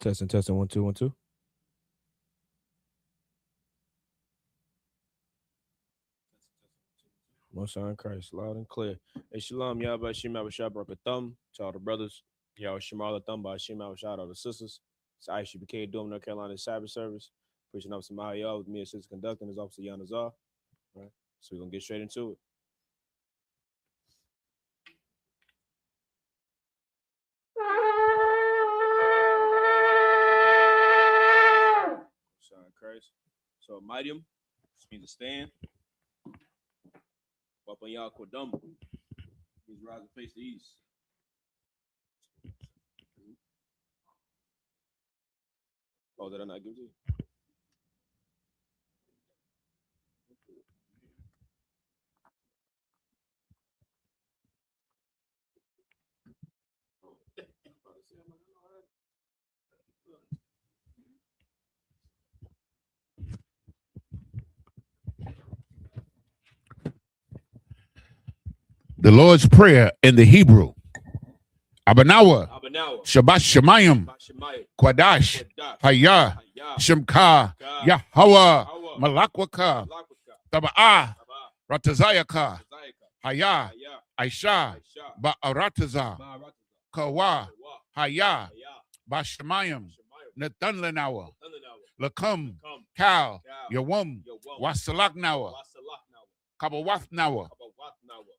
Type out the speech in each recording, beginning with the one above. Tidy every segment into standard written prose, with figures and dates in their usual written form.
Testing, 1, 2, 1, 2. Most High in Christ, loud and clear. Hey, Shalom, Yahweh, Shema, Bashar, Barak Thumb, to all the brothers. Yahweh, Shema, Allah, Thumb, Shema, Bashar, all the sisters. It's Isupk, Durham, North Carolina Sabbath service. Preaching up some Mahayah with me, assistant conducting, is Officer Yanazar. Right? So we're going to get straight into it. Sorry, Christ. So, Midium, which means to stand. Up on y'all, Kodum. Means rise and face the east. Oh, did I not give it to you? The Lord's Prayer in the Hebrew. Abanawa, Shabbat Shemayim, Kwadash, Hayah, Shemka, Yahweh, Malakwaka, Taba'ah, Ratazayaka, Hayah, Aisha, Ba'arataza, Kawa, Hayah, Bashemayim, Nathunlanawa, Lakum, Kal, Yawum, Wasalaknawa, Kabawathnawa,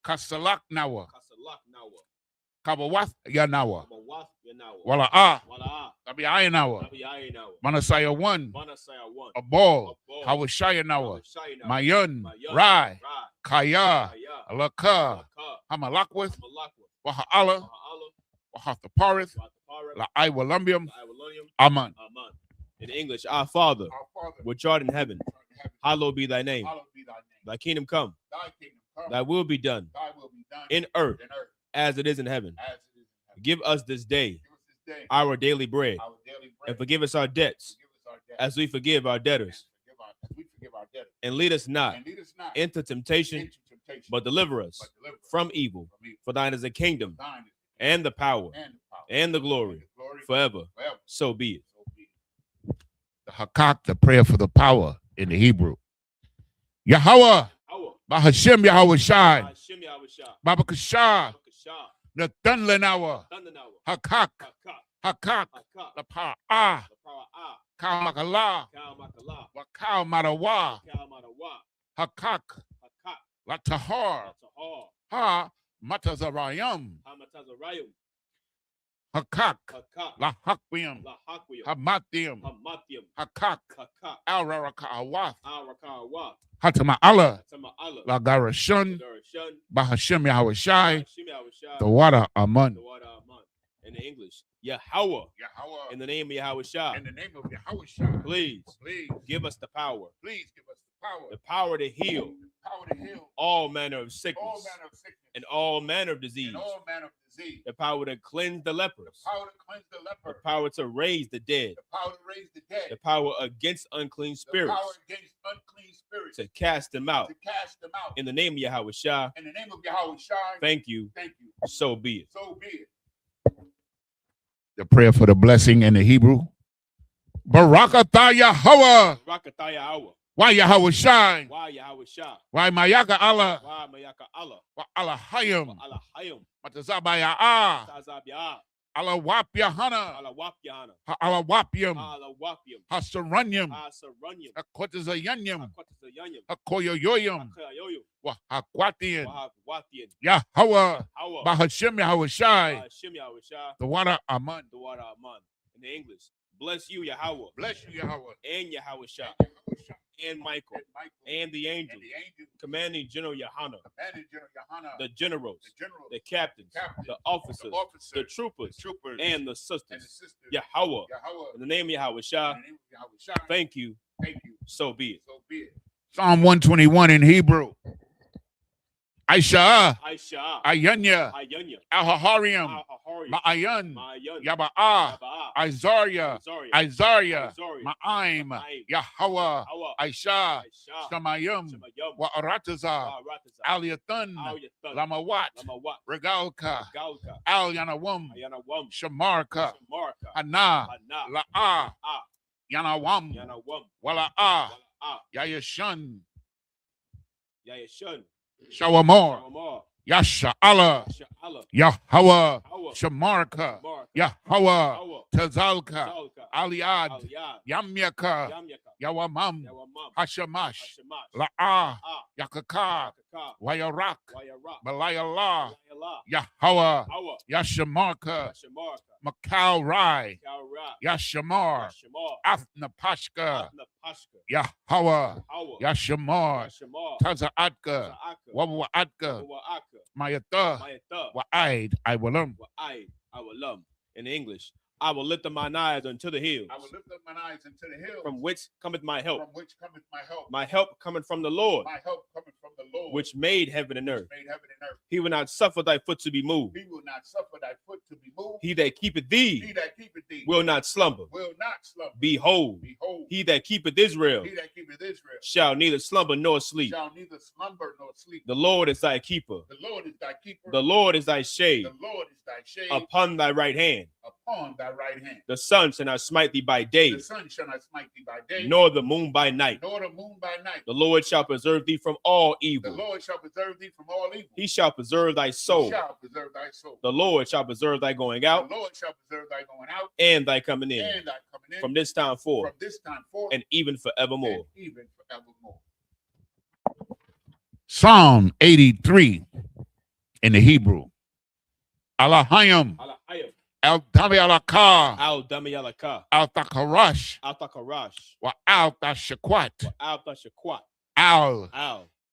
Kasalaknawa, Kabawath Yanawa, Wala'ah, Tabiayanawa, Manasaya 1, Abol, Hawashayanawa, Mayun, Rai, Kaya, Alaka, Hamalakwith, Waha'ala, Wahathaparith, La'ai Walumbium, Aman. In English, Our Father, which art in heaven, hallowed be thy name. Thy kingdom come, thy will be done in earth as it is in heaven. Give us this day our daily bread, and forgive us our debts as we forgive our debtors. And lead us not into temptation, but deliver us from evil. For thine is the kingdom, and the power, and the glory, forever. So be it. The Hakak, the prayer for the power in the Hebrew. Yahweh, Bahashem Yahweh Shai, Baba Kashah, Nathunlanawa, Hakak, Hakak, the Pa'ah, Kal Makala, Wakal Marawa, Hakak, Latahar, Ha Matazarayam, Hakak, La Hakwiam, Hamatium, Hakak, Al Raraka Awath, Hatama Allah, La Garashun, Bahashem Yahweh Shai, the water Aman. In the English, Yahweh, in the name of Yahweh Shai. In the name of Yahweh Shai, please give us the power. Please give us the power. The power to heal. All manner of sickness. And all manner of disease. The power to cleanse the lepers. The power to raise the dead. The power against unclean spirits. To cast them out. In the name of Yahweh Shai. Thank you. So be it. The prayer for the blessing in the Hebrew. Barakatah Yahweh. Why Yahweh Shai? Why Mayaka Allah? Why Allah Hayim? Matazabaya Allah Wap Yahana. Allah Wapium. Hasaranyam. Hakotazayanyam. Hakoyoyoyam. Hakwatian. Yahweh. Bahashem Yahweh Shai. The water Aman. In the English, bless you, Yahweh. Bless you, Yahweh. And Yahweh Shai. And Michael, and the angel, commanding General Yahana, the generals, the captains, the officers, the troopers, and the sisters. Yahweh, in the name of Yahweh Shai, thank you. So be it. Psalm 121 in Hebrew. Aisha, Ayanya, Al-Hahariam, Ma'ayan, Yaba'ah, Isaiah, Ma'aim, Yahweh, Aisha, Shamayim, Wa'arataza, Aliathun, Lamawat, Regalka, Al Yanawum, Shamarka, Hana. La'a. Yanawam. Wala'a. Yayashun. Shawamor. Yasha'ala. Yahweh. Shamarka. Yahweh. Tazalka. Aliad. Yamyaka. Yawamam. Hashamash. La'a. Yakaka. Wayarak. Balayallah. Yahweh. Yashamarka. Macau Rai. Yashamar. Afnapashka. Yahweh. Yashamar. Tazaatka. Wawaatka. Mayata. Wa'aid. I will In English, I will lift up mine eyes unto the hills. I will lift up mine eyes unto the hills. From which cometh my help? From which cometh my help? My help cometh from the Lord. My help cometh from the Lord. Which made heaven and earth. Made heaven and earth. He will not suffer thy foot to be moved. He will not suffer thy foot to be moved. He that keepeth thee. He that keepeth thee. Will not slumber. Will not slumber. Behold. Behold. He that keepeth Israel. He that keepeth Israel. Shall neither slumber nor sleep. Shall neither slumber nor sleep. The Lord is thy keeper. The Lord is thy keeper. The Lord is thy shade. The Lord is thy shade. Upon thy right hand. Upon thy right hand. The sun shall not smite thee by day. The sun shall not smite thee by day. Nor the moon by night. Nor the moon by night. The Lord shall preserve thee from all evil. The Lord shall preserve thee from all evil. He shall preserve thy soul. He shall preserve thy soul. The Lord shall preserve thy going out. The Lord shall preserve thy going out. And thy coming in. And thy coming in. From this time forth. From this time forth. And even forevermore. And even forevermore. Psalm 83 in the Hebrew. Alahayim. Al-Dami Alaka. Al-Dami Alaka. Al-Takarash. Al-Takarash. Wa Al-Tashakwat. Al-Tashakwat. Al.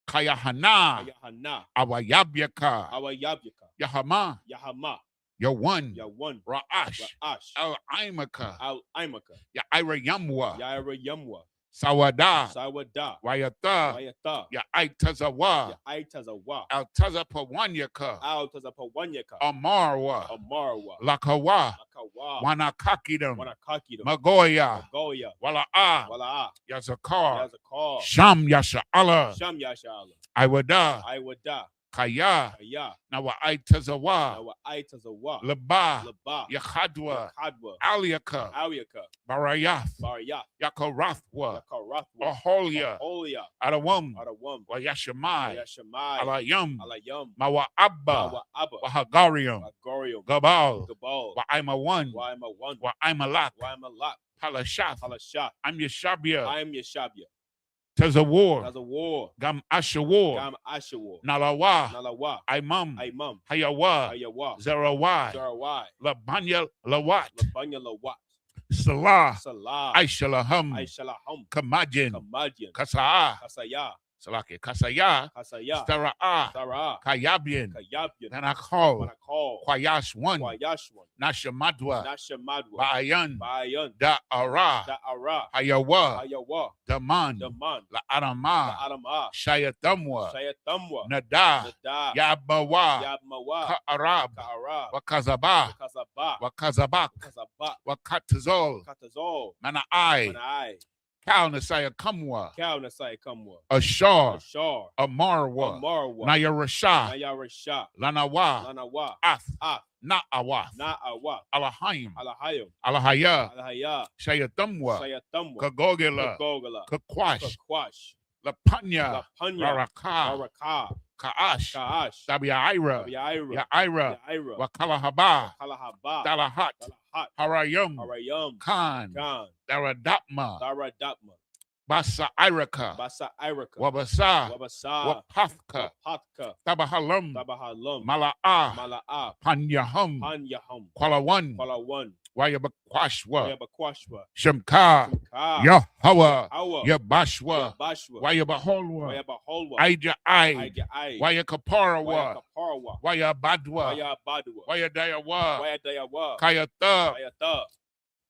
Kayahana. Kayahana. Awayabyaka. Awayabyaka. Yahama. Yahama. Yawan. Yawan. Ra'ash. Ra'ash. Al-Aimaka. Al-Aimaka. Ya'ira Yamwa. Yaira Yamwa. Sawada. Sawada. Wayata. Wayata. Ya'aitazawa. Ya'aitazawa. Al-Tazapawanyaka. Al-Tazapawanyaka. Amarwa. Amarwa. Lakawa. Lakawa. Wanakakidam. Wanakakidam. Magoya. Magoya. Wala'a. Wala'a. Yazakar. Yazakar. Sham Yasha'ala. Sham Yasha'ala. Iwada. Iwada. Kaya. Kaya. Nawa'aitazawa. Nawa'aitazawa. Laba. Laba. Yakhadwa. Yakhadwa. Aliaka. Aliaka. Barayath. Barayath. Yakarathwa. Yakarathwa. Aholia. Aholia. Adawam. Adawam. Wayashamai. Yashamai. Alayam. Alayam. Mawa'abba. Mawa'abba. Wahagarium. Agorium. Gabal. Gabal. Wa'aimawan. Wa'aimawan. Wa'aimalak. Wa'aimalak. Palashath. Palashath. I'm Yeshabia. I am Yeshabia. Tazawar. Tazawar. Gam Ashawar. Gam Ashawar. Nalawa. Nalawa. Imam. Imam. Hayawa. Hayawa. Zerawai. Zerawai. Labanya Lawat. Labanya Lawat. Salah. Salah. Aishalaham. Aishalaham. Kamajin. Kamajin. Kasa'a. Kasaya. Salaki. Kasaya. Kasaya. Stara'a. Sarah. Kayabian. Kayabian. Tanakol. Manakol. Kwayash one. Kwayashwan. Nashamadwa. Nashamadwa. Ba'ayan. Bayan. Da'ara. Da'ara. Hayawa. Hayawa. Daman. Daman. La'arama. La'arama. Shayatamwa. Shayatamwa. Nada. Nada. Yabawa. Yabmawa. Ka'arab. Ka'arab. Wakazaba. Kazaba. Wakazabak. Kazaba. Wakatazol. Katazol. Mana'ai. Manai. Kal Nasaya Kamwa. Kal Nasai Kamwa. Ashar. Ashar. Amarwa. Amarwa. Nayarasha. Nayarasha. Lanawa. Lanawa. Ath. Ath. Na'awath. Na'awa. Alahayim. Alahayim. Alahaya. Alahaya. Shayatamwa. Sayatamwa. Kagogela. Kagogala. Kakwash. Kakwash. Lapanya. Lapanya. Raraka. Raraka. Ka'ash. Ka'ash. Tabi'aira. Yaira. Ya'ira. Yaira. Wakalahaba. Kalahaba. Dalahat. Dalahat. Harayam. Harayam. Khan. Khan. Daradapma. Daradapma. Basa Iraka. Basa Iraka. Wabasa. Wabasa. Wapathka. Wapathka. Tabahalam. Tabahalam. Mala'a. Mala'a. Panyaham. Panyaham. Kwalawan. Kwalawan. Wayabakwashwa. Wayabakwashwa. Shemka. Shemka. Yahweh. Hawa. Yabashwa. Yabashwa. Wayabaholwa. Wayabaholwa. Aija Ai. Aija Ai. Wayakaparawa. Wayakaparawa. Wayabadwa. Wayabadwa. Wayadayawa. Wayadayawa. Kayata. Kayata.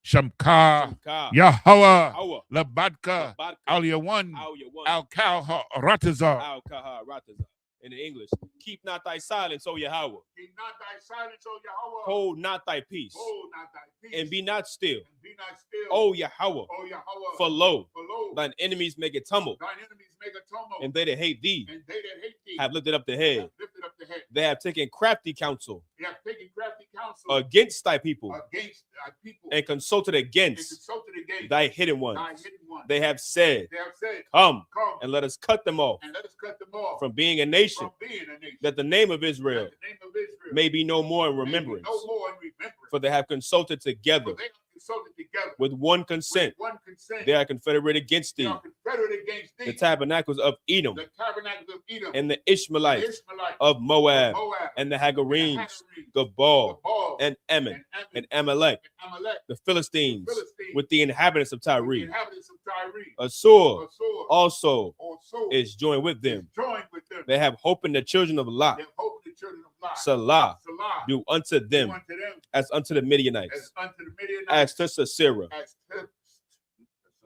Shemka. Shemka. Yahweh. Hawa. Labadka. Labadka. Al-Yawan. Al-Yawan. Al-Kalha Ratazar. Al-Kaha Rataza. In the English, keep not thy silence, O Yahweh. Keep not thy silence, O Yahweh. Hold not thy peace. Hold not thy peace. And be not still. And be not still. O Yahweh. O Yahweh. For lo, For lo, thine enemies make it tumble. thine enemies make a tumult. And they that hate thee and they that hate thee have lifted up the head. have lifted up the head. They have taken crafty counsel They have taken crafty counsel against thy people against thy people and consulted and against consulted against thy hidden thy ones. hidden ones. They have said, They have said, come come and let us cut them off and let us cut them off from being a nation, from being a nation. that the name of Israel That the name of Israel may be no more in may be remembrance. no more in remembrance. For they have consulted together For they have consulted together with one consent. with one consent. They are confederate against They thee. are confederate against thee. The tabernacles of Edom The tabernacles of Edom and the the Ishmaelites Ishmaelites of Moab Moab and the and the Hagarenes, Hagarenes, Gabal Gabal and Ammon and and Ammon Amalek, and Amalek, the Philistines Philistines, with the inhabitants of with the Tyre. inhabitants of Tyre. Assur Assur also also is joined with them. is joined with them. They have hope in the children of Lot. They have hope in the children of Lot. Salah Salah do unto do them unto them as unto the Midianites, as unto the Midianites, as to Sisera, as to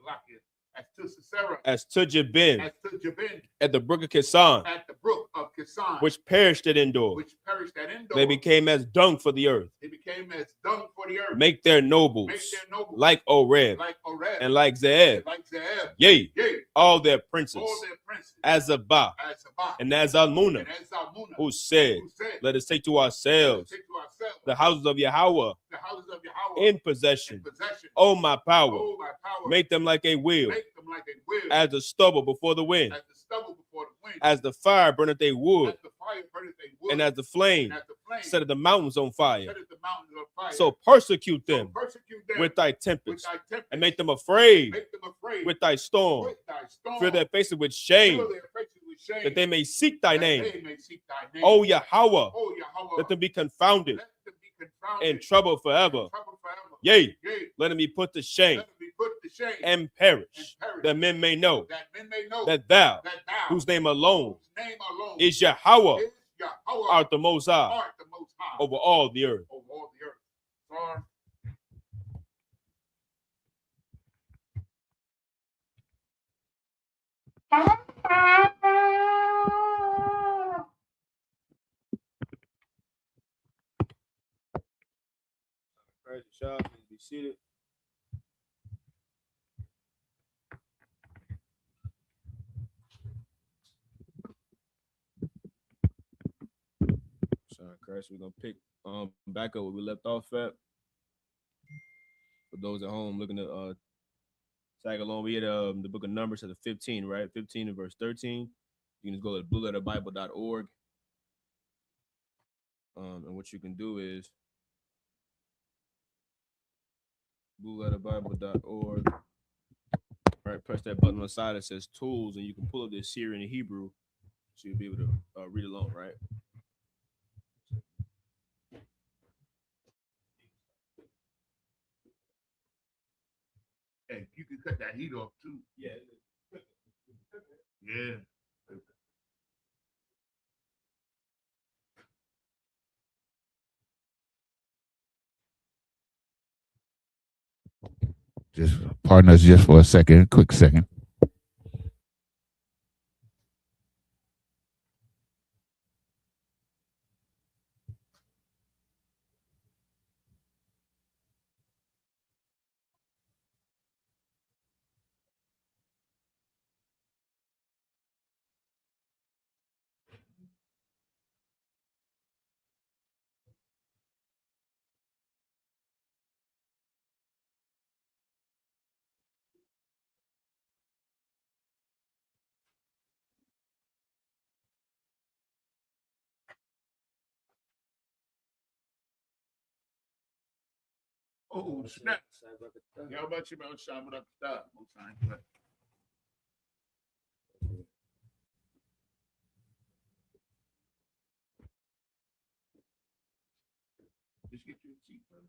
Salakia, as to Sisera, as to Jabin, as to Jabin, at the brook of Kisan, at the brook of Kisan, which perished at Endor. which perished at Endor. They became as dung for the earth. They became as dung for the earth. Make their nobles Make their nobles like Oreb like Oreb and like Zeeb. like Zeeb. Yea, Yea, all their princes, all their princes, as Azabah as Sabbath and as Almunah, and as Zalmunna, who said, who said, let us take to "Let us ourselves take to ourselves the houses of Yahweh the houses of Yahweh in possession. possession. Oh, my power, Oh, my power, make them like a wheel, make them like a wheel, as the stubble before the wind, as the stubble before the wind, as the fire burneth a wood, as the fire burneth a wood, and as the flame and as the flame setteth the mountains on fire. setteth the mountains on fire. So persecute So them persecute them with thy with tempest, thy tempest, and make them afraid make them afraid with thy storm. with thy storm. Fill their faces with shame, Fill their faces with shame, that they may seek thy that name. they may seek thy name. O Yahweh, Oh, Yahweh, let them be confounded let them be confounded and troubled forever. in trouble forever. Yea, Yea, let them be put to shame let them be put to shame and perish, perish, that men may know that men may know that thou, that thou, whose name alone whose name alone is Yahweh, is Yahweh, art the most high art the most high over all the earth. over all the earth. Sorry. Praise the shop, please be seated. Sorry, Christ, we're gonna pick back up where we left off at. For those at home looking to tag along, we had the book of Numbers at the 15, right? 15 and verse 13. You can just go to blueletterbible.org. And what you can do is blueletterbible.org. Right, press that button on the side that says tools, and you can pull up this Syrian and Hebrew, so you'll be able to read along, right? Hey, you can cut that heat off too. Yeah. Yeah. Just pardon us just for a second, quick second. Oh, snap. Yeah, how about you, man? Shine with up the stop. Just get you a seat, brother.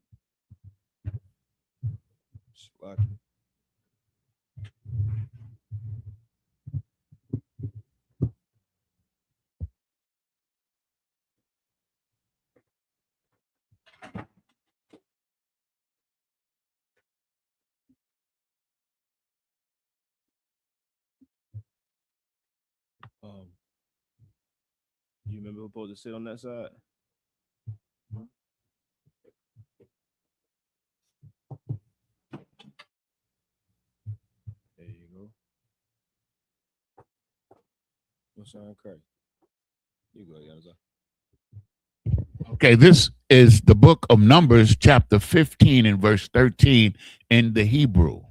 Slack. You remember who supposed to sit on that side? There you go. What's on Christ? You go, Yamza. Okay, this is the book of Numbers, chapter 15 and verse 13 in the Hebrew.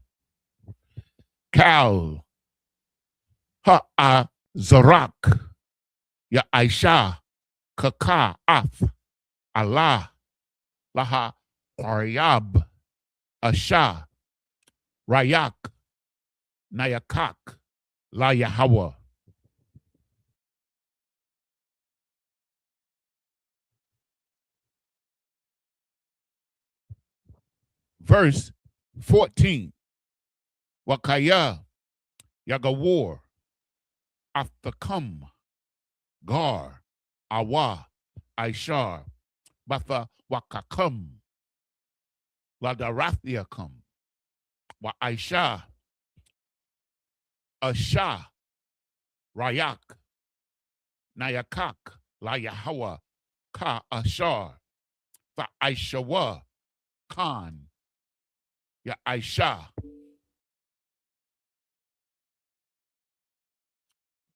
Kal ha'azarak ya Aisha kaka af Allah laha qaryab asha rayak nayakak la Yahweh. Verse 14. Wakaya Yagawar Aftakam Gar Awa Aishar Batha Wakakam Ladarathiakam Wa Aisha Asha Rayak Nayakak La Yahweh Ka Ashar Fa Aishawa Khan Ya Aisha.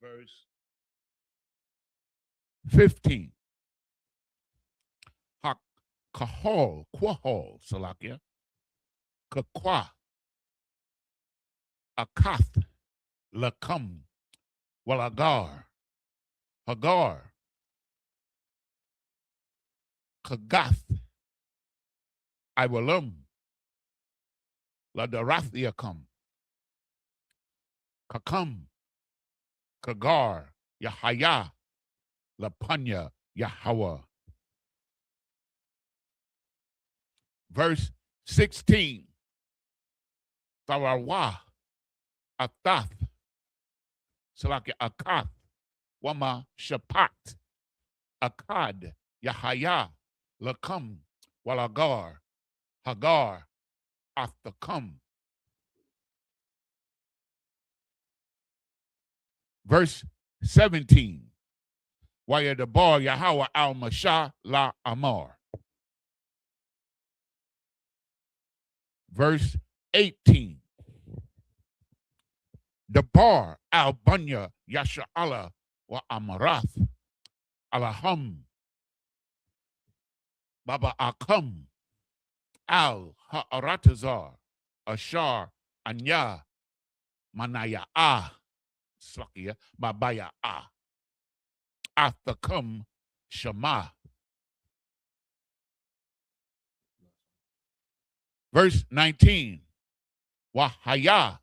Verse 15. Hak kahol quahol salakia kakwa akath lakam walagar hagar kagath iwalum ladarathiakam kakam kagar yahaya lapanya Yahweh. Verse 16. Tarawa Atath Salaki Akath Wama Shapat Akad Yahaya Lakam Walagar Hagar Aftakam. Verse 17. Wayadabar Yahweh al Mashah la Amar. Verse 18. Dabar al Banya Yasha'ala wa Amarath Alaham Baba Akam al Ha'aratazar Ashar Anya Manaya Slakia Babaya Athakam Shema. Verse 19. Wahaya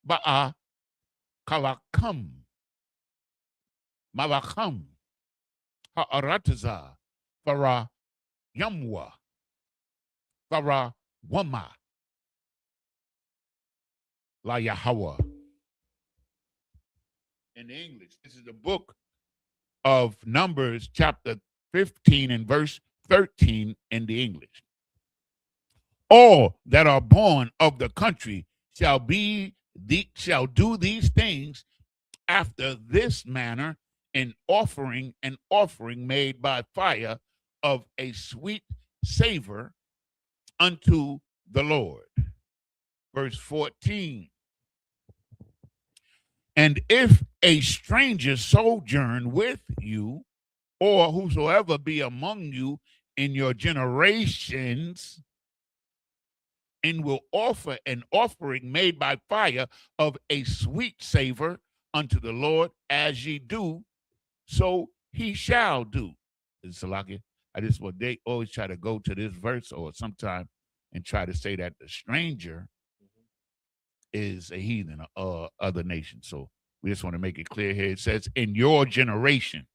Ba'a Kalakam Malakam Ha'arataza Farah Yamwa Farah Wama La Yahweh. In English, this is the book of Numbers, chapter 15 and verse 13 in the English. All that are born of the country shall do these things after this manner, an offering made by fire of a sweet savor unto the Lord. Verse 14. And if a stranger sojourn with you, or whosoever be among you in your generations, and will offer an offering made by fire of a sweet savor unto the Lord, as ye do, so he shall do. Salaki, they always try to go to this verse or sometime and try to say that the stranger is a heathen or other nation. So we just want to make it clear here. It says, in your generations.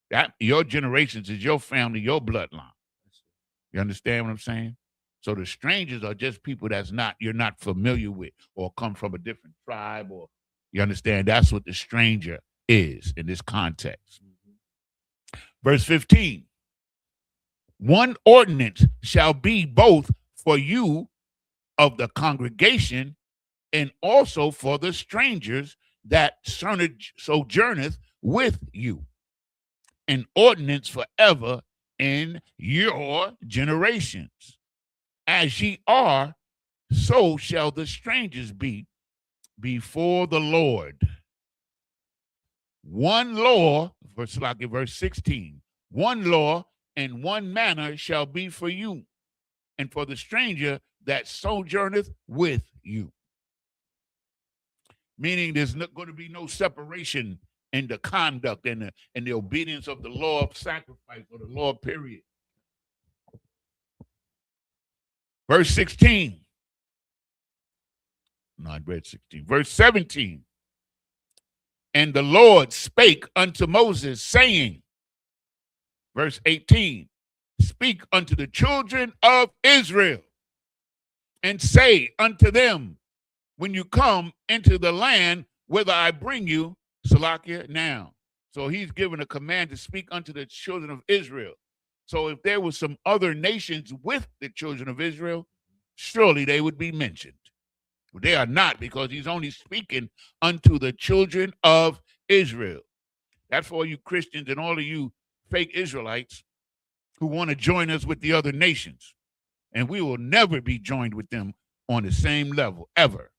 That your generations is your family, your bloodline. You understand what I'm saying? So the strangers are just people you're not familiar with or come from a different tribe, or you understand? That's what the stranger is in this context. Verse 15. One ordinance shall be both for you of the congregation and also for the strangers that sojourneth with you. An ordinance forever in your generations. As ye are, so shall the strangers be before the Lord. One law, verse 16, One law and one manner shall be for you, and for the stranger that sojourneth with you. Meaning there's not going to be no separation in the conduct and the obedience of the law of sacrifice or the law period. Verse 16. No, I read 16. Verse 17. And the Lord spake unto Moses, saying, verse 18, speak unto the children of Israel, and say unto them, when you come into the land whither I bring you, Salakia, now. So he's given a command to speak unto the children of Israel. So if there were some other nations with the children of Israel, surely they would be mentioned. But they are not, because he's only speaking unto the children of Israel. That's for all you Christians and all of you fake Israelites who want to join us with the other nations. And we will never be joined with them on the same level, ever.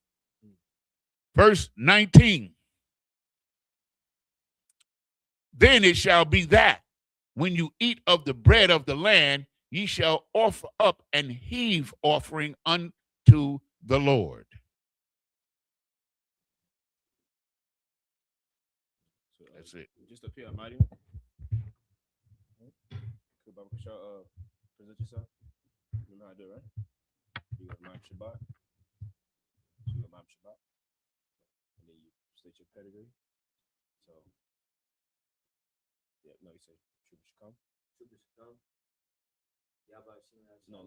Verse 19. Then it shall be that when you eat of the bread of the land, ye shall offer up and heave offering unto the Lord. So, that's it. Just up here, Almighty. Present yourself. You know how to do it, right? You got Imam Shabbat. You got Imam Shabbat. And then you state your pedigree. So, yeah, no, you say Trooper Shakam. Trooper Shakam. No,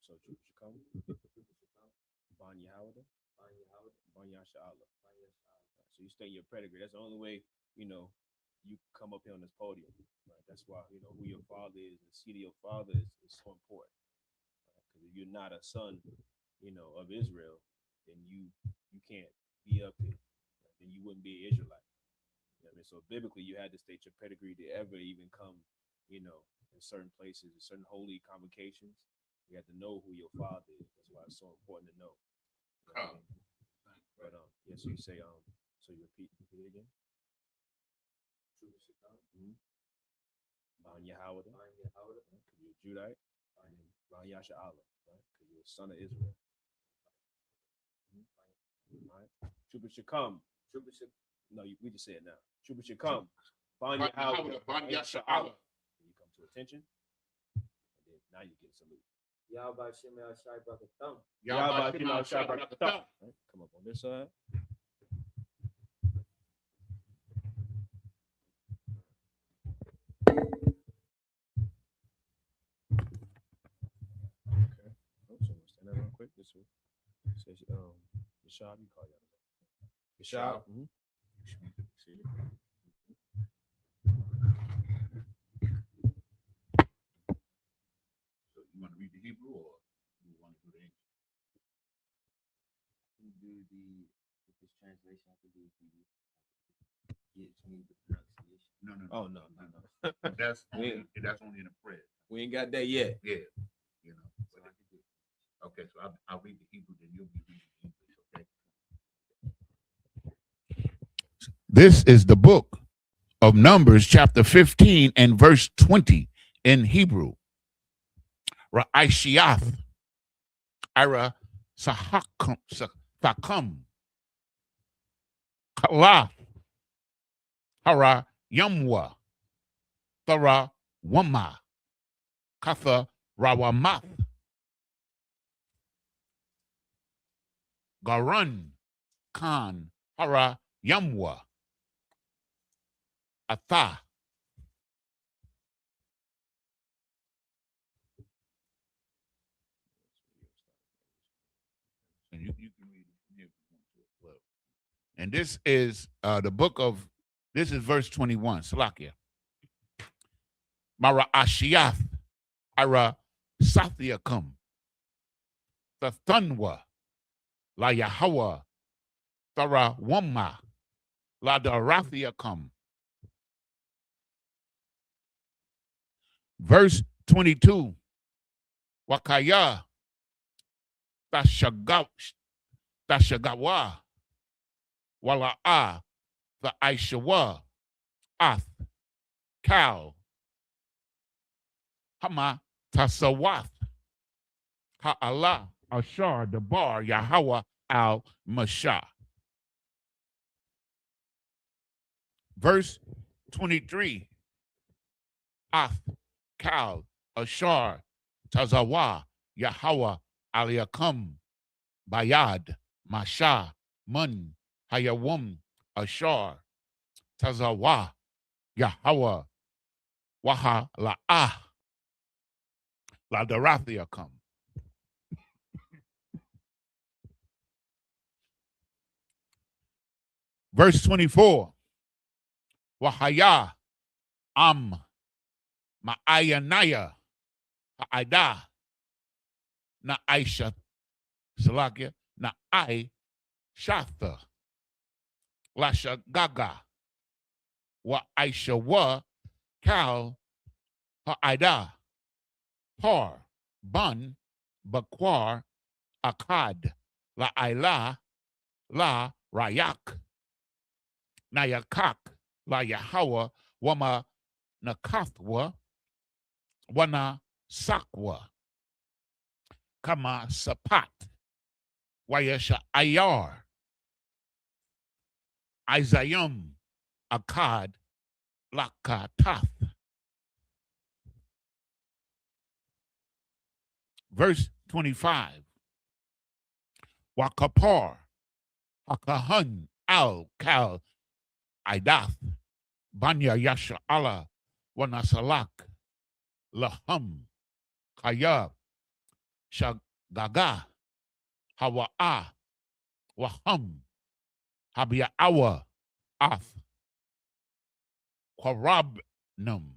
so Trooper Shakam. Trooper Shakam. Ban Yahawada. Ban Yahawada. Ban Yasha Allah. So you state your pedigree. That's the only way, you come up here on this podium. Right? That's why, who your father is, the seed of your father is so important. Because if you're not a son, of Israel, then you can't be up here. Right? Then you wouldn't be an Israelite. You know what I mean? So biblically, you had to state your pedigree to ever even come, in certain places, in certain holy convocations. You have to know who your father is. That's why it's so important to know. But yeah, so you say so you repeat it again. Ban Yahawada, because you're a Judite, and then Ban Yasha Allah, right? Because you're a son of Israel. Right? Trooper should come. No, we just say it now. Trooper should come. Ban Yahawada, Ban Yasha Allah. You come to attention, and then now you get a salute. Yahweh Shem El Shai Brakatham. Yahweh Shem El Shai Brakatham. Come up on this side. Real quick, this one says, Yashab, you call y'all. Yashab. Mm-hmm. So you want to read the Hebrew or you want to do the English? You do with this translation, I can do Hebrew. Get me the pronunciation. No. Oh no. That's only in the prayer. We ain't got that yet. Yeah. So I can do it. Okay, so I'll read the Hebrew, then you'll be reading English, okay? This is the book of Numbers, chapter 15 and verse 20 in Hebrew. Ra'ishiath, Ira Sahakam, Kalaf, Hara Yamwa, Thara Wama, Katha Rawamath, Garan, Khan, Hara, Yamwa, Atha. And you can read it. And this is this is verse 21, Salakia. Mara Ashiath, Ara Sathiakum, the Thunwa, La Yahweh, Thara Wamma, La Darathiakum. Verse 22, Wakaya, Tashagawa, Wala'a, the Aishawa, Ath, Kal, Hama Tasawath. Ha'Allah Ashar Dabar Yahweh al Mashah. Verse 23. Ath Kal Ashar Tazawa Yahweh Aliakum Bayad Masha Mun Hayawum Ashar Tazawa Yahweh Waha La'ah La Darathiakum. Verse 24. Wahaya Am Ma'ayanaya Ha'ida Na Aisha Salakia Na I Shatha Lasha Gaga Wa Aisha Wa Kal Ha'ida Par Bun Bakwar Akkad La Ila La Rayak Nayakak La Yahweh Wama Nakathwa Wana Sakwa Kama Sapat Wayesha Ayar Isayum Akkad Lakatath. Verse 25. Wakapar Hakahun Al Kal Idath Banya Yasha Allah Wanasalak Lahum Kayab Shagaga Hawa'a Wahum Habia Awa Ath Kwarabnum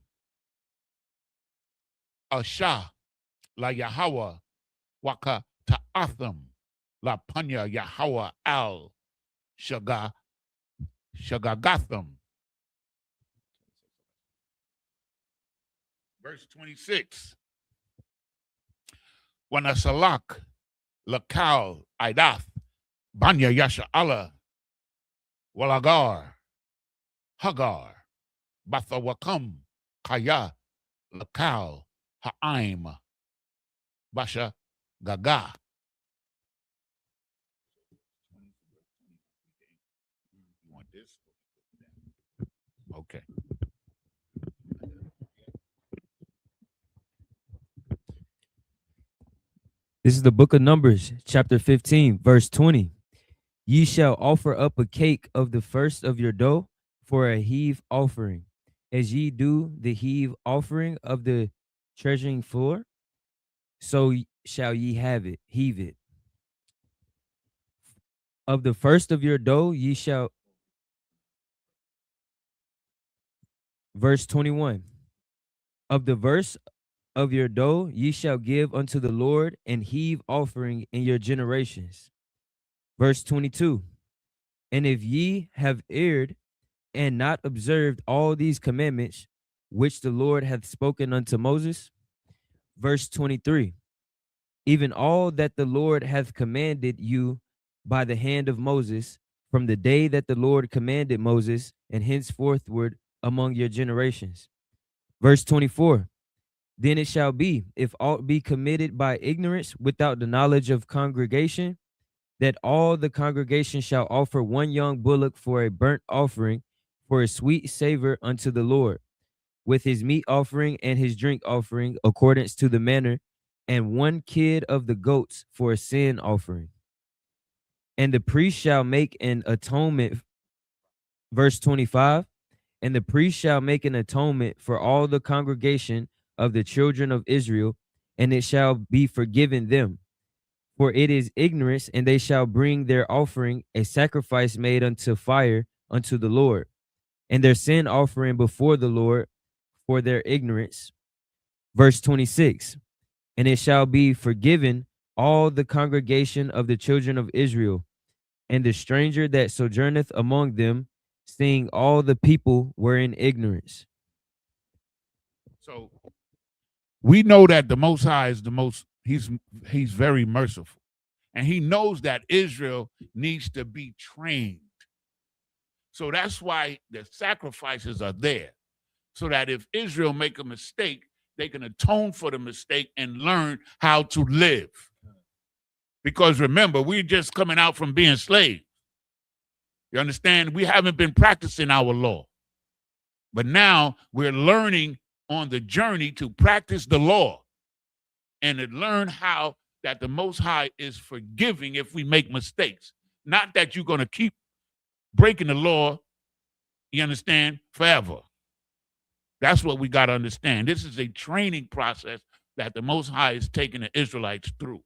Asha La Yahweh Waka Ta'atham La Panya Yahweh Al Shagagatham. Verse 26. Wanasalak Lakal Idath Banya Yasha Allah Walagar Hagar Bathawakam Kaya Lakal Ha'aim Basha Gaga. You want this? Okay. This is the book of Numbers, chapter 15, verse 20. Ye shall offer up a cake of the first of your dough for a heave offering, as ye do the heave offering of the treasuring floor, so shall ye have it, heave it. Of the first of your dough ye shall, verse 21, of the verse of your dough ye shall give unto the Lord and heave offering in your generations. Verse 22, and if ye have erred and not observed all these commandments which the Lord hath spoken unto Moses. Verse 23, even all that the Lord hath commanded you by the hand of Moses, from the day that the Lord commanded Moses, and henceforthward among your generations. Verse 24, then it shall be, if aught be committed by ignorance without the knowledge of congregation, that all the congregation shall offer one young bullock for a burnt offering, for a sweet savor unto the Lord, with his meat offering and his drink offering, accordance to the manner, and one kid of the goats for a sin offering. And the priest shall make an atonement. Verse 25, and the priest shall make an atonement for all the congregation of the children of Israel, and it shall be forgiven them. For it is ignorance, and they shall bring their offering, a sacrifice made unto fire, unto the Lord, and their sin offering before the Lord for their ignorance. Verse 26, and it shall be forgiven all the congregation of the children of Israel, and the stranger that sojourneth among them, seeing all the people were in ignorance. So we know that the Most High is the most, he's very merciful. And he knows that Israel needs to be trained. So that's why the sacrifices are there. So that if Israel make a mistake, they can atone for the mistake and learn how to live. Because remember, we're just coming out from being slaves. You understand? We haven't been practicing our law. But now we're learning on the journey to practice the law and to learn how that the Most High is forgiving if we make mistakes. Not that you're going to keep breaking the law, you understand, forever. That's what we got to understand. This is a training process that the Most High is taking the Israelites through.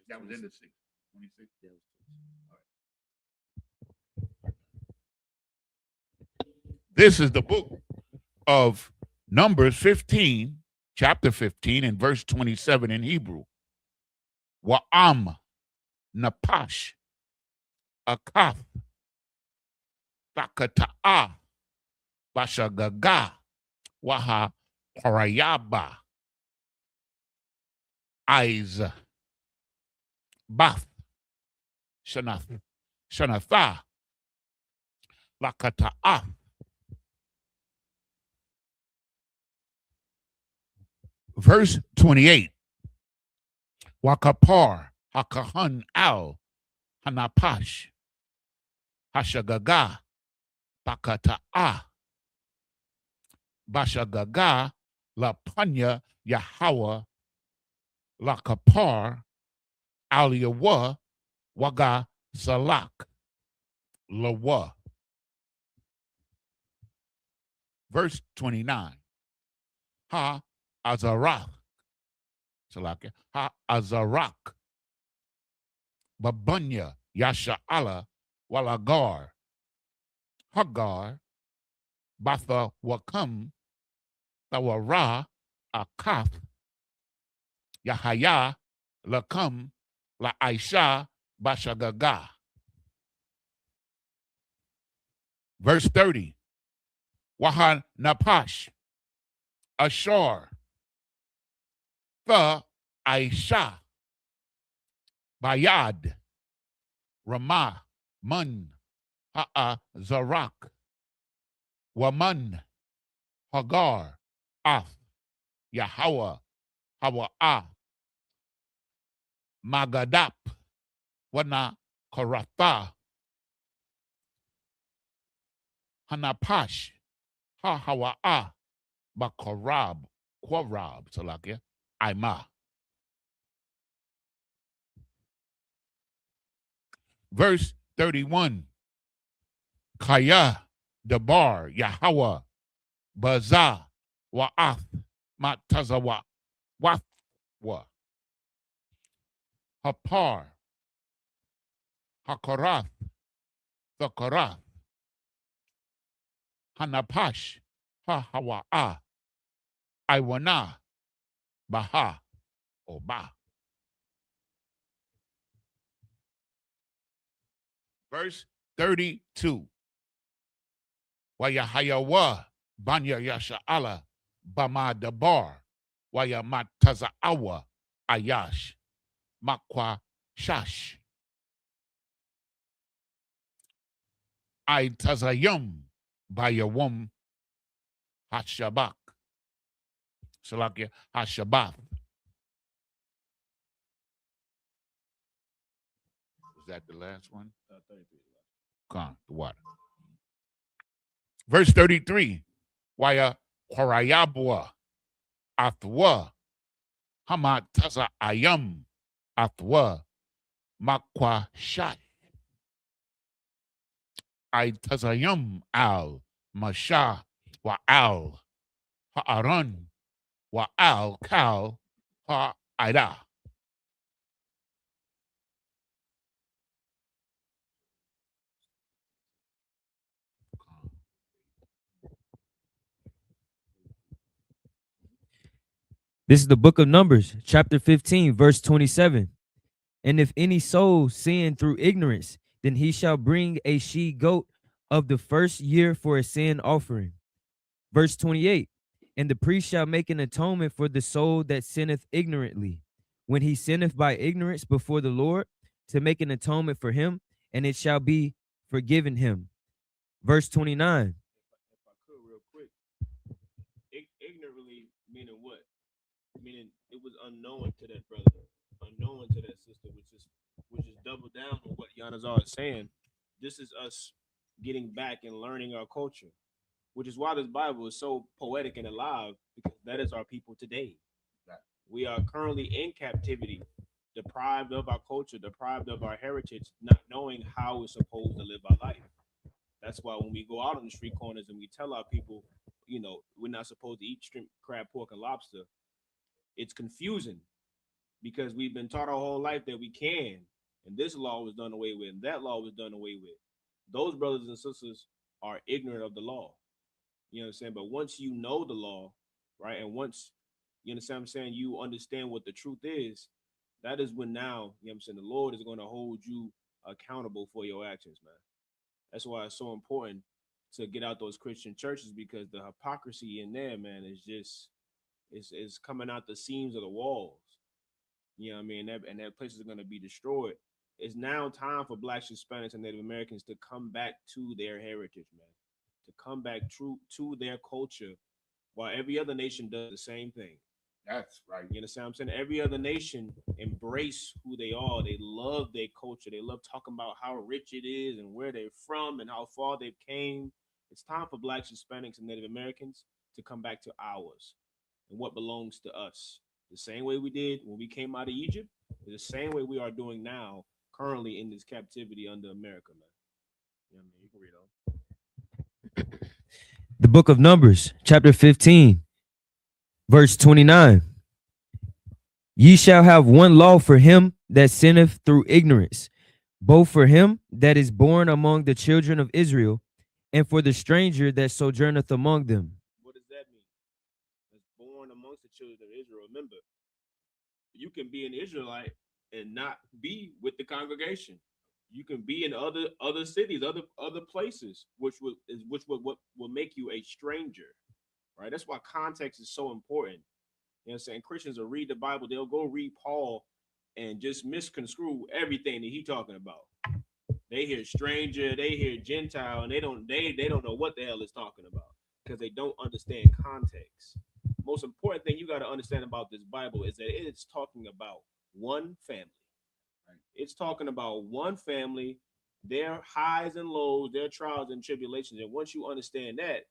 That was in the 26. This is the book of Numbers 15, chapter 15, and verse 27 in Hebrew. Wa'am, Napash, Akath, Takata'a, Bashagaga, Waha, Parayaba, Aiz, Bath, Shanatha, Lakata'a. Verse 28. Wakapar, Hakahan al, Hanapash, Hashagaga, Bakata'a, Bashagaga, Lapanya, Yahweh, Lakapar, Aliyawa, Waga, Salak, Lawa. Verse 29. Ha Azarak, Salakia, Ha Azarak, Babunya, Yasha'ala, Walagar, Hagar, Batha Wakam, Tawara, Akath, Yahaya, Lakam, La Aisha, Bashagaga. Verse 30. Wahan Napash, Ashar, the Aisha, Bayad, Ramah, Mun, Ha'a, Zarak, Waman, Hagar, Af, Yahweh, Hawa'ah, Magadap, Wana, Karatha, Hanapash, Ha Hawa'ah, Bakarab, Quarab, Salakia, Aima. Verse 31. Kaya, Dabar, Yahweh, Baza, Wa'ath, Matazawa, Wathwa, Hapar, Hakarath, Thakarath, Hanapash, Ha Hawa'ah, Iwana, Baha, or Ba. Verse 32. Wayahayawa, Banya Yasha'ala, Bama Dabar, Wayamatazawa, Ayash, Makwa Shash, I Tazayum, Bayawum, Hashabak, Salakia, Hashabath. Was that the last one? 33. Come, the water. Verse 33. Waya Horayabwa, Athwa, Hamat Taza Ayam, Athwa, Makwa Shat, I Tazayum Al, Masha, Wa Al, Ha'aran, Wa Al Kal, Ha'ida. This is the book of Numbers, chapter 15, verse 27. And if any soul sin through ignorance, then he shall bring a she-goat of the first year for a sin offering. Verse 28. And the priest shall make an atonement for the soul that sinneth ignorantly, when he sinneth by ignorance before the Lord, to make an atonement for him, and it shall be forgiven him. Verse 29. Meaning what? Meaning it was unknown to that brother, unknown to that sister, which is double down on what Yanazar is saying. This is us getting back and learning our culture, which is why this Bible is so poetic and alive, because that is our people today. We are currently in captivity, deprived of our culture, deprived of our heritage, not knowing how we're supposed to live our life. That's why when we go out on the street corners and we tell our people, we're not supposed to eat shrimp, crab, pork, and lobster, it's confusing because we've been taught our whole life that we can, and this law was done away with, and that law was done away with. Those brothers and sisters are ignorant of the law. You know what I'm saying? But once you know the law, right, and once you understand what I'm saying, you understand what the truth is, that is when now, you know what I'm saying, the Lord is going to hold you accountable for your actions, man. That's why it's so important to get out those Christian churches, because the hypocrisy in there, man, is just is coming out the seams of the walls. You know what I mean? And that places are going to be destroyed. It's now time for Blacks, Hispanics, and Native Americans to come back to their heritage, man, to come back true to their culture, while every other nation does the same thing. That's right. You understand what I'm saying? Every other nation embrace who they are. They love their culture. They love talking about how rich it is and where they're from and how far they've came. It's time for Blacks, Hispanics, and Native Americans to come back to ours and what belongs to us. The same way we did when we came out of Egypt, the same way we are doing now, currently in this captivity under America, man. You know what I mean? You can read on. The book of Numbers, chapter 15, verse 29. Ye shall have one law for him that sinneth through ignorance, both for him that is born among the children of Israel, and for the stranger that sojourneth among them. What does that mean? That's born amongst the children of Israel. Remember, you can be an Israelite and not be with the congregation. You can be in other cities, other places, which will make you a stranger, right? That's why context is so important. You know what I'm saying? Christians will read the Bible, they'll go read Paul and just misconstrue everything that he's talking about. They hear stranger, they hear Gentile, and they don't know what the hell it's talking about because they don't understand context. Most important thing you got to understand about this Bible is that it's talking about one family. Right? It's talking about one family, their highs and lows, their trials and tribulations. And once you understand that,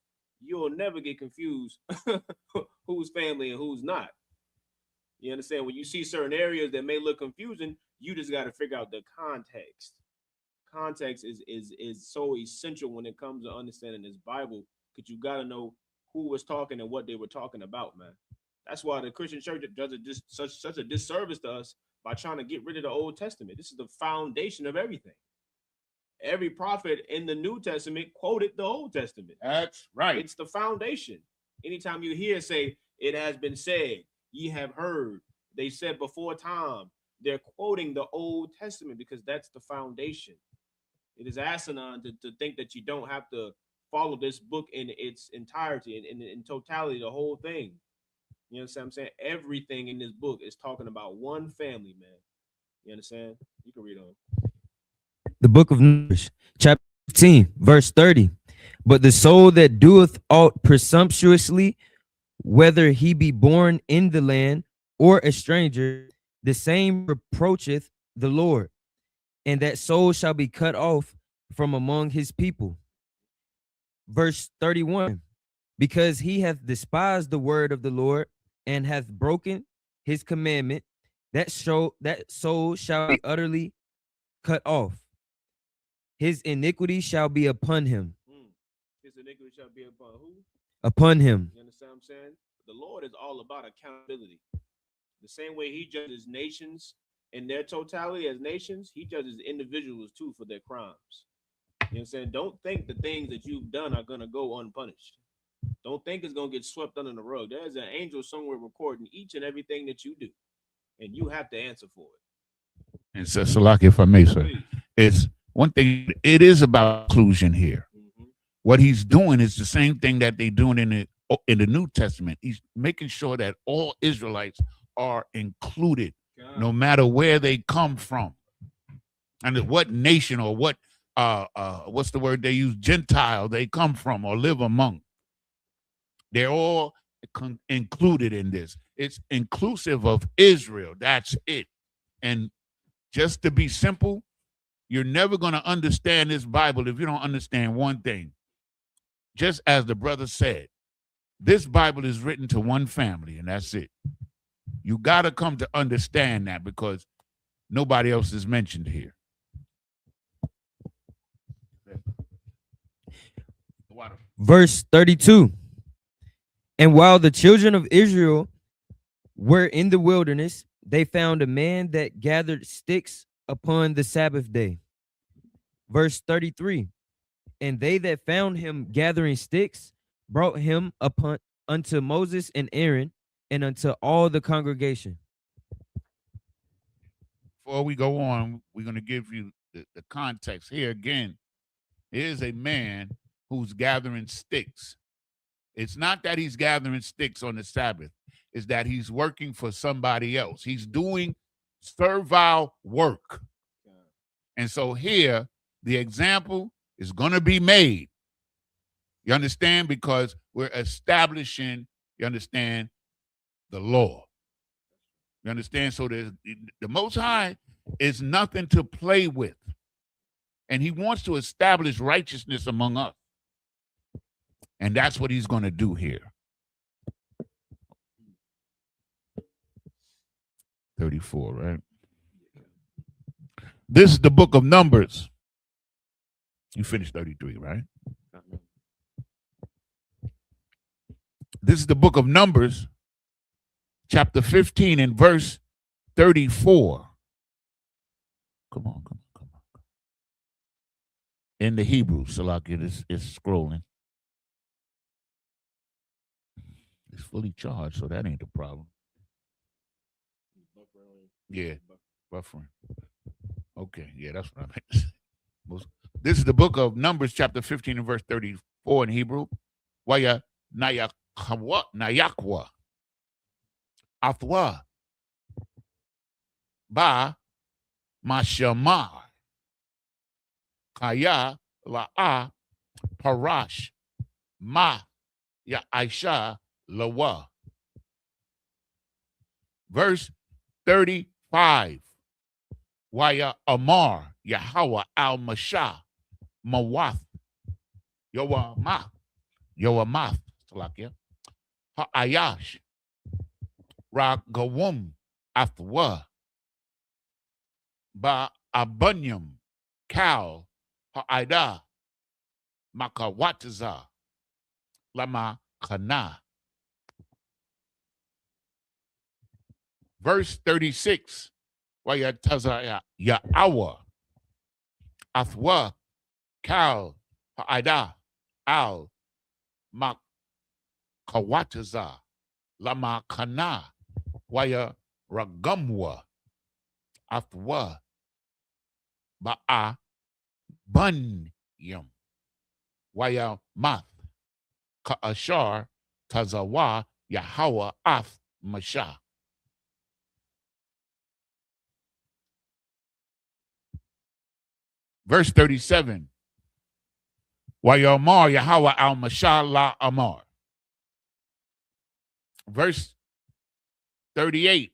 you'll never get confused who's family and who's not. You understand? When you see certain areas that may look confusing, you just got to figure out the context. Context is so essential when it comes to understanding this Bible, because you got to know who was talking and what they were talking about, man. That's why the Christian church does such a disservice to us by trying to get rid of the Old Testament. This is the foundation of everything. Every prophet in the New Testament quoted the Old Testament. That's right. It's the foundation. Anytime you hear say, it has been said, ye have heard, they said before time, they're quoting the Old Testament because that's the foundation. It is asinine to think that you don't have to follow this book in its entirety, in totality, the whole thing. You understand what I'm saying? Everything in this book is talking about one family, man. You understand? You can read on. The book of Numbers, chapter 15, verse 30. But the soul that doeth aught presumptuously, whether he be born in the land or a stranger, the same reproacheth the Lord, and that soul shall be cut off from among his people. Verse 31. Because he hath despised the word of the Lord and hath broken his commandment, that soul shall be utterly cut off. His iniquity shall be upon him. His iniquity shall be upon who? Upon him. You understand what I'm saying? The Lord is all about accountability. The same way he judges nations in their totality as nations, he judges individuals too for their crimes. You know what I'm saying? Don't think the things that you've done are going to go unpunished. Don't think it's going to get swept under the rug. There's an angel somewhere recording each and everything that you do, and you have to answer for it. And so, Salaki, if I may, sir, it's one thing. It is about inclusion here. Mm-hmm. What he's doing is the same thing that they're doing in the New Testament. He's making sure that all Israelites are included, no matter where they come from, and what nation or what what's the word they use, Gentile, they come from or live among. They're all included in this. It's inclusive of Israel. That's it. And just to be simple, you're never going to understand this Bible if you don't understand one thing. Just as the brother said, this Bible is written to one family, and that's it. You got to come to understand that because nobody else is mentioned here. Verse 32. And while the children of Israel were in the wilderness, they found a man that gathered sticks upon the Sabbath day. Verse 33. And they that found him gathering sticks brought him upon unto Moses and Aaron and unto all the congregation. Before we go on, we're going to give you the context here again. Here's a man who's gathering sticks. It's not that he's gathering sticks on the Sabbath. It's that he's working for somebody else. He's doing servile work. And so here, the example is going to be made. You understand? Because we're establishing, you understand, the law. You understand? So the Most High is nothing to play with. And he wants to establish righteousness among us. And that's what he's going to do here. 34, right? This is the book of Numbers. You finished 33, right? This is the book of Numbers, chapter 15 and verse 34. Come on. In the Hebrew, Salakia, it's scrolling. It's fully charged, so that ain't the problem. Yeah, buffering. Okay, yeah, that's what I meant to say. This is the book of Numbers, chapter 15 and verse 34 in Hebrew. Waya nayakwa athwa ba mashamar kaya la'a parash ma ya aisha lawa. Verse 35. Waya Amar Yahweh al Mashah Mawath Yoamath Salakia Ha'ayash Ragawum Athwa Ba Abunyam Kal Ha'ida Makawataza Lama Kana. Verse 36. Waya Taza Ya'awa Athwa Kal Ha'ida Al Makawataza Lama Kana Waya Ragamwa Athwa Ba'a Bunyam Waya Math Ka'ashar Tazawa Yahweh Ath Mashah. Verse 37. Wayamar Yahweh al Mashah la Amar. Verse 38.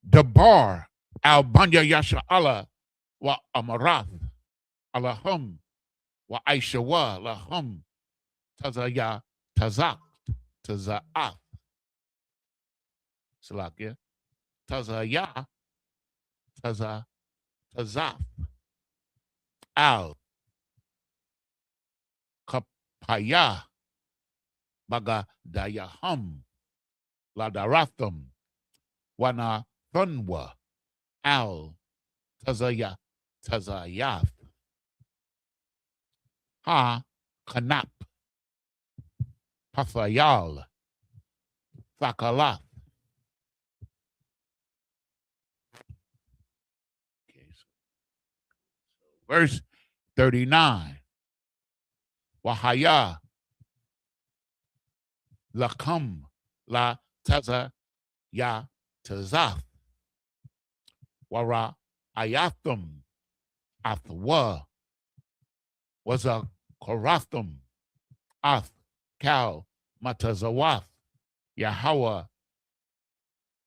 Dabar al Banya Yasha Allah wa Amarath Alahum wa Aishawa lahum Tazaya Tazak Taza'ath. Salakia. Tazaya Tazah. Tazaf al Kapaya Bagadayahum Ladaratham Wana Thunwa al Tazayath Ha Kanap Pathayal Thakalath. Verse 39. Wahaya Lakam La Taza Ya Tazaf Wara Ayatham Athwa was a Koratham Ath Kal Matazawath, Yahweh,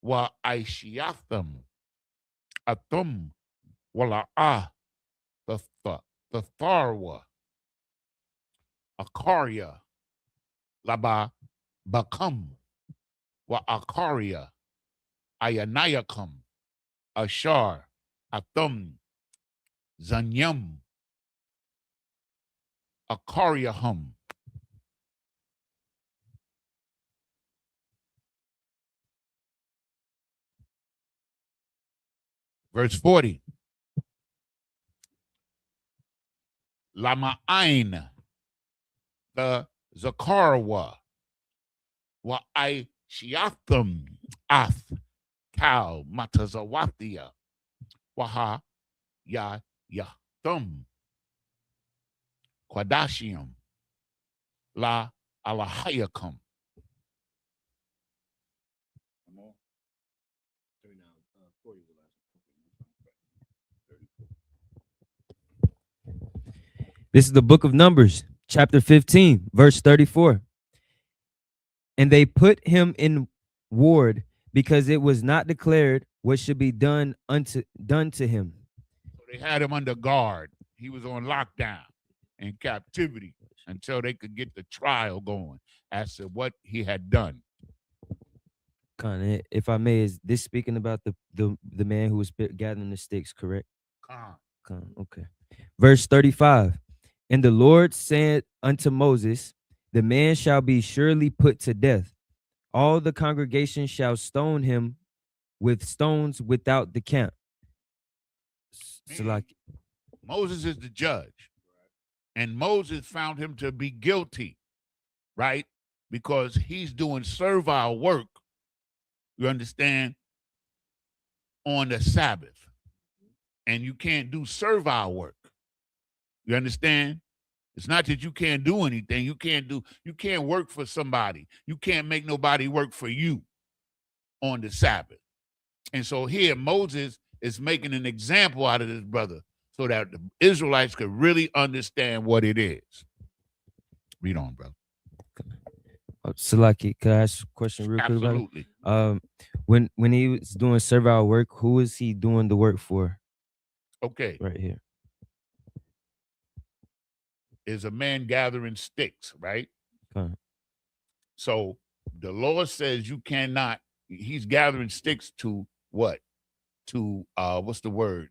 wa Aishiatham, Athum, Wala'ah, the Tharwa, Akaria, Laba, Bakam, wa Akaria, Ayanayakam, Ashar, Athum, Zanyam, Akariahum. Verse 40. Lama'ain, the Zakarwa, wa I Shiatham, Ath, Kal, Matazawathia, Waha, Ya, Yathum, Quadashium, La Alahayakum. This is the book of Numbers, chapter 15, verse 34. And they put him in ward because it was not declared what should be done to him. So they had him under guard. He was on lockdown in captivity until they could get the trial going as to what he had done. Con, if I may, is this speaking about the man who was gathering the sticks, correct? Con, okay. Verse 35. And the Lord said unto Moses, the man shall be surely put to death. All the congregation shall stone him with stones without the camp. So like Moses is the judge. And Moses found him to be guilty, right? Because he's doing servile work, you understand, on the Sabbath. And you can't do servile work. You understand? It's not that you can't do anything. You can't work for somebody. You can't make nobody work for you on the Sabbath. And so here Moses is making an example out of this brother so that the Israelites could really understand what it is. Read on, brother. Salaki, could I ask a question real quick? Absolutely. When he was doing servile work, who was he doing the work for? Okay. Right here. Is a man gathering sticks, right? So the Lord says you cannot, he's gathering sticks to what? To what's the word?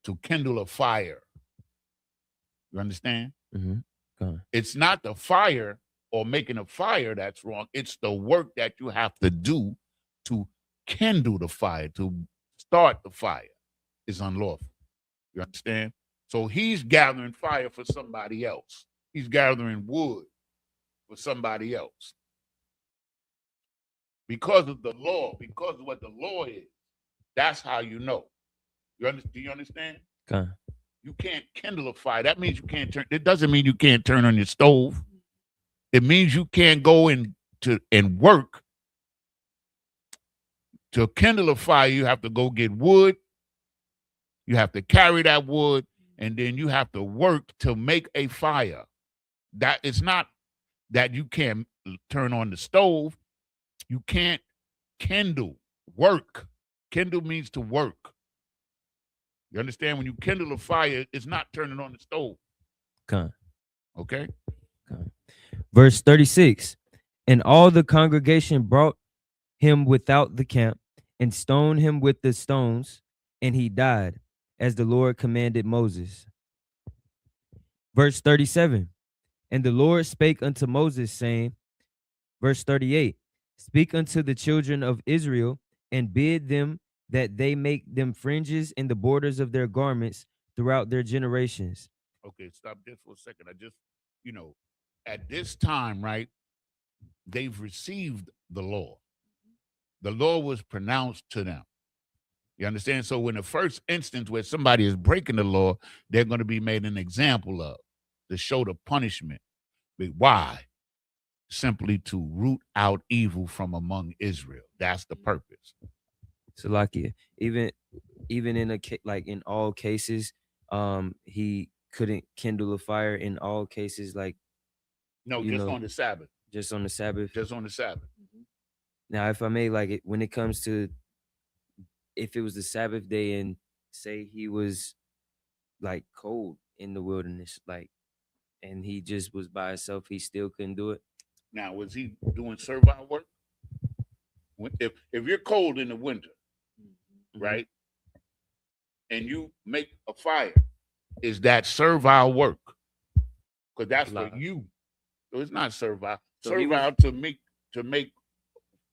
To kindle a fire. You understand? Mm-hmm. It's not the fire or making a fire that's wrong. It's the work that you have to do to kindle the fire, to start the fire is unlawful. You understand? So he's gathering fire for somebody else. He's gathering wood for somebody else. Because of the law, because of what the law is, that's how you know. Do you understand? Okay. You can't kindle a fire. That means you can't turn. It doesn't mean you can't turn on your stove. It means you can't go and work. To kindle a fire, you have to go get wood. You have to carry that wood, and then you have to work to make a fire. That it's not that you can't turn on the stove. You can't kindle. Work. Kindle means to work. You understand? When you kindle a fire, it's not turning on the stove. Okay? Verse 36. And all the congregation brought him without the camp and stoned him with the stones, and he died, as the Lord commanded Moses. Verse 37. And the Lord spake unto Moses, saying, verse 38, speak unto the children of Israel, and bid them that they make them fringes in the borders of their garments throughout their generations. Okay, stop just for a second. At this time, right, they've received the law. The law was pronounced to them. You understand? So in the first instance where somebody is breaking the law, they're going to be made an example of to show the punishment. But why? Simply to root out evil from among Israel. That's the purpose. So like even in all cases, he couldn't kindle a fire in all cases, like no, just on the Sabbath. Just on the Sabbath. Just on the Sabbath. Now, if I may, like it, when it comes to if it was the Sabbath day and say he was like cold in the wilderness, like, and he just was by himself, he still couldn't do it. Now, was he doing servile work? If you're cold in the winter, right, and you make a fire, is that servile work? Because that's for you. So it's not servile. So servile to make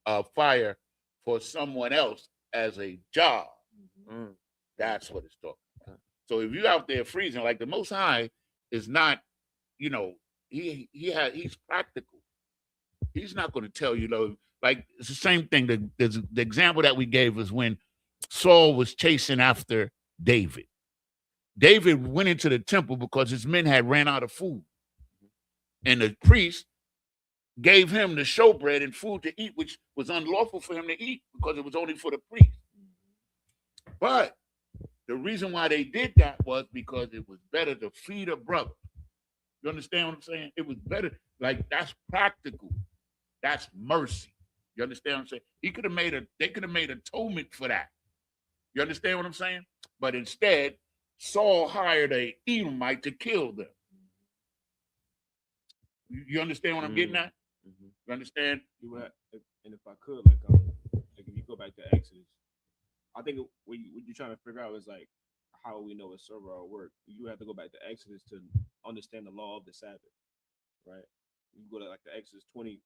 a fire for someone else as a job. That's what it's talking about. So if you're out there freezing, like the Most High is not, you know, he's practical. He's not going to tell you, though, like it's the same thing. The example that we gave was when Saul was chasing after David. David went into the temple because his men had ran out of food. And the priest gave him the showbread and food to eat, which was unlawful for him to eat because it was only for the priest. But the reason why they did that was because it was better to feed a brother. You understand what I'm saying? It was better. Like, that's practical. That's mercy. You understand what I'm saying? They could have made atonement for that. You understand what I'm saying? But instead, Saul hired a Edomite to kill them. You understand what I'm getting at? You understand? And if I could, like if you go back to Exodus, I think what you're trying to figure out is like how we know it's servile work. You have to go back to Exodus to understand the law of the Sabbath, right? You go to like the Exodus 20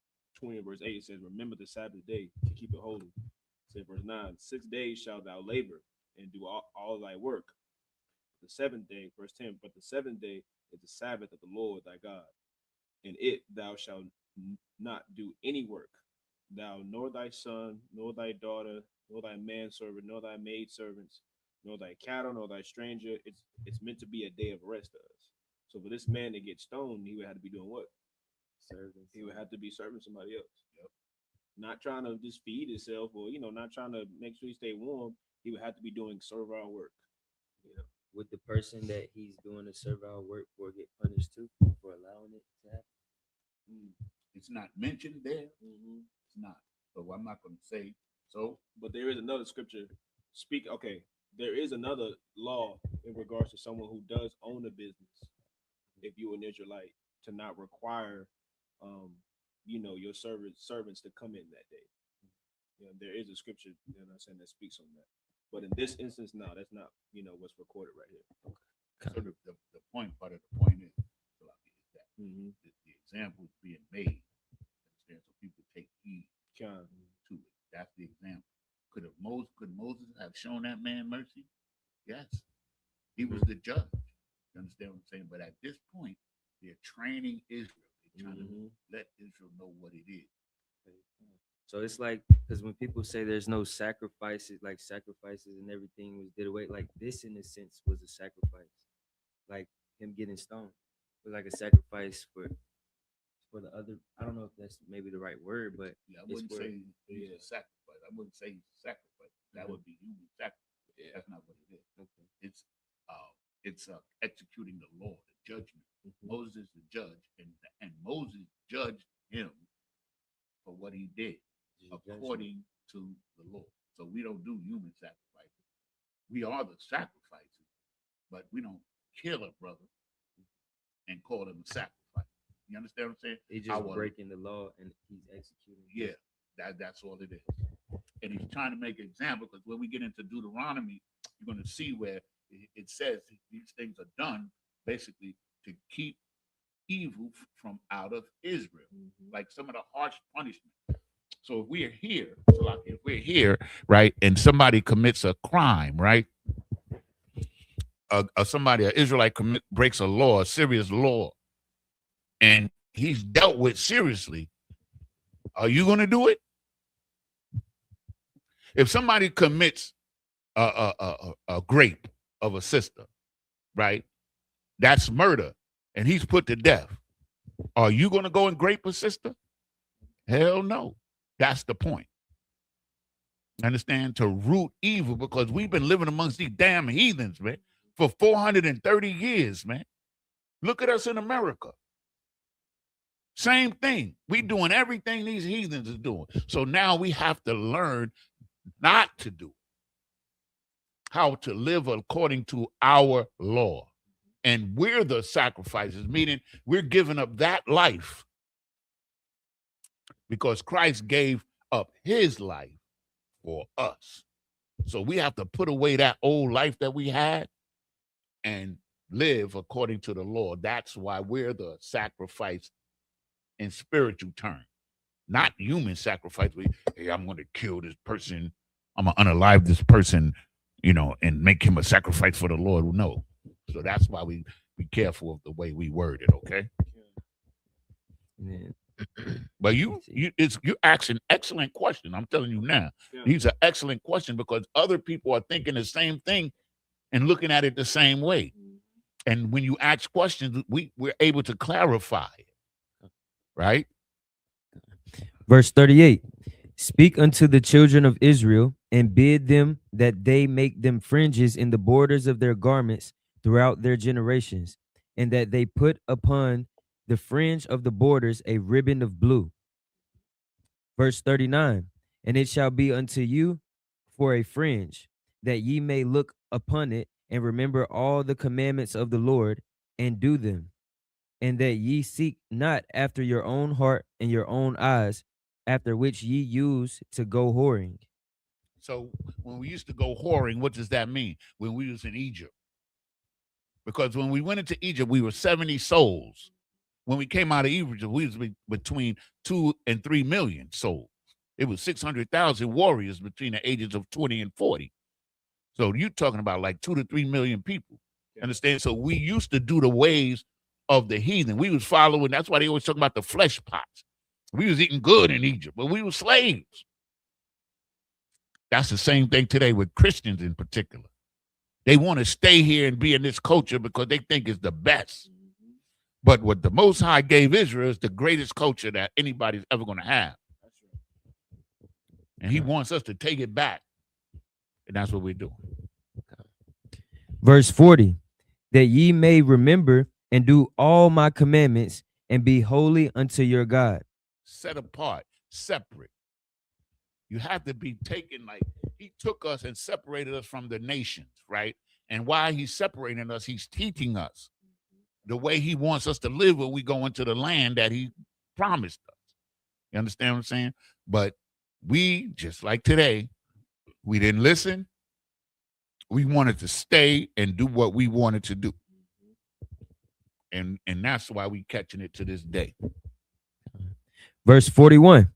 verse 8, it says, remember the Sabbath day to keep it holy. It says verse 9, 6 days shalt thou labor and do all thy work. The seventh day, verse 10, but the seventh day is the Sabbath of the Lord thy God. In it thou shalt not do any work, thou nor thy son, nor thy daughter, nor thy manservant, nor thy maidservants, nor thy cattle, nor thy stranger. It's meant to be a day of rest to us. So for this man to get stoned, he would have to be doing what? Serving. He would have to be serving somebody else. Yep. Not trying to just feed himself, or not trying to make sure he stay warm. He would have to be doing servile work. Would the person that he's doing the servile work for get punished too for allowing it to happen? It's not mentioned there. It's not. So I'm not going to say so. But there is another scripture. There is another law in regards to someone who does own a business. If you're an Israelite, to not require, your servants to come in that day. There is a scripture, that speaks on that. But in this instance, no, that's not, what's recorded right here. Okay. So the point is that the example is being made. So people take heed to it. That's the example. Could Moses have shown that man mercy? Yes. He was the judge. You understand what I'm saying? But at this point, they're training Israel. They're trying to let Israel know what it is. So it's like, because when people say there's no sacrifices, like sacrifices and everything was did away, like this in a sense was a sacrifice. Like him getting stoned was like a sacrifice for the other. I don't know if that's maybe the right word, but I wouldn't say he's a sacrifice. I wouldn't say he's a sacrifice. That would be human sacrifice. Yeah. That's not what it is. Okay. It's executing the law, the judgment. Moses is the judge, and Moses judged him for what he did according to the law. So we don't do human sacrifices. We are the sacrifices, but we don't kill a brother and call him a sacrifice. You understand what I'm saying? He's just breaking the law and he's executing. Yeah, that's all it is. And he's trying to make an example, because when we get into Deuteronomy, you're going to see where it says these things are done basically to keep evil from out of Israel, like some of the harsh punishment. So if we're here, right, and somebody commits a crime, right, an Israelite breaks a law, a serious law, and he's dealt with seriously, are you going to do it? If somebody commits a grape of a sister, right, that's murder, and he's put to death, are you going to go and grape a sister? Hell no. That's the point. Understand? To root evil, because we've been living amongst these damn heathens, man, for 430 years, man. Look at us in America. Same thing. We doing everything these heathens are doing. So now we have to learn not to do it. How to live according to our law. And we're the sacrifices, meaning we're giving up that life because Christ gave up his life for us. So we have to put away that old life that we had and live according to the law. That's why we're the sacrifice in spiritual terms, not human sacrifice. Hey, I'm going to kill this person. I'm going to unalive this person, and make him a sacrifice for the Lord. No. So that's why we be careful of the way we word it, okay? Yeah. But you're asking an excellent question. I'm telling you now. Yeah. These are excellent questions because other people are thinking the same thing and looking at it the same way. And when you ask questions, we're able to clarify it. Right? Verse 38. Speak unto the children of Israel and bid them that they make them fringes in the borders of their garments throughout their generations, and that they put upon the fringe of the borders a ribbon of blue. Verse 39. And it shall be unto you for a fringe, that ye may look upon it and remember all the commandments of the Lord and do them, and that ye seek not after your own heart and your own eyes, after which ye use to go whoring. So when we used to go whoring, what does that mean? When we was in Egypt. Because when we went into Egypt, we were 70 souls. When we came out of Egypt, we was between 2 and 3 million souls. It was 600,000 warriors between the ages of 20 and 40. So you're talking about like 2 to 3 million people. Yeah. Understand? So we used to do the ways of the heathen. We was following. That's why they always talk about the flesh pots. We was eating good in Egypt, but we were slaves. That's the same thing today with Christians in particular. They want to stay here and be in this culture because they think it's the best. But what the Most High gave Israel is the greatest culture that anybody's ever going to have. And he wants us to take it back. And that's what we're doing. Verse 40, that ye may remember and do all my commandments and be holy unto your God. Set apart, separate. You have to be taken like he took us and separated us from the nations, right? And while he's separating us, he's teaching us the way he wants us to live when we go into the land that he promised us. You understand what I'm saying? But we, just like today, we didn't listen. We wanted to stay and do what we wanted to do. And that's why we catching it to this day. Verse 41.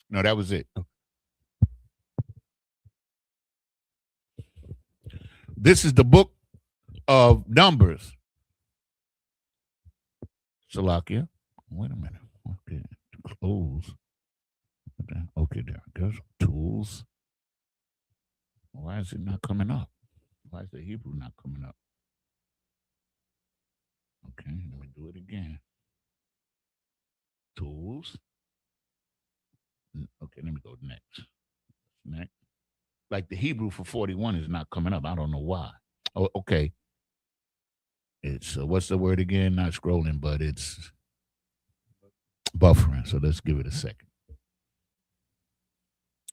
No, that was it. This is the book of Numbers. Salakia. Wait a minute. Okay. Close. Okay, there. There's tools. Why is it not coming up? Why is the Hebrew not coming up? Okay, let me do it again. Tools. Okay, let me go next. Next. Like the Hebrew for 41 is not coming up. I don't know why. Oh, okay. It's, what's the word again? Not scrolling, but it's buffering. So let's give it a second.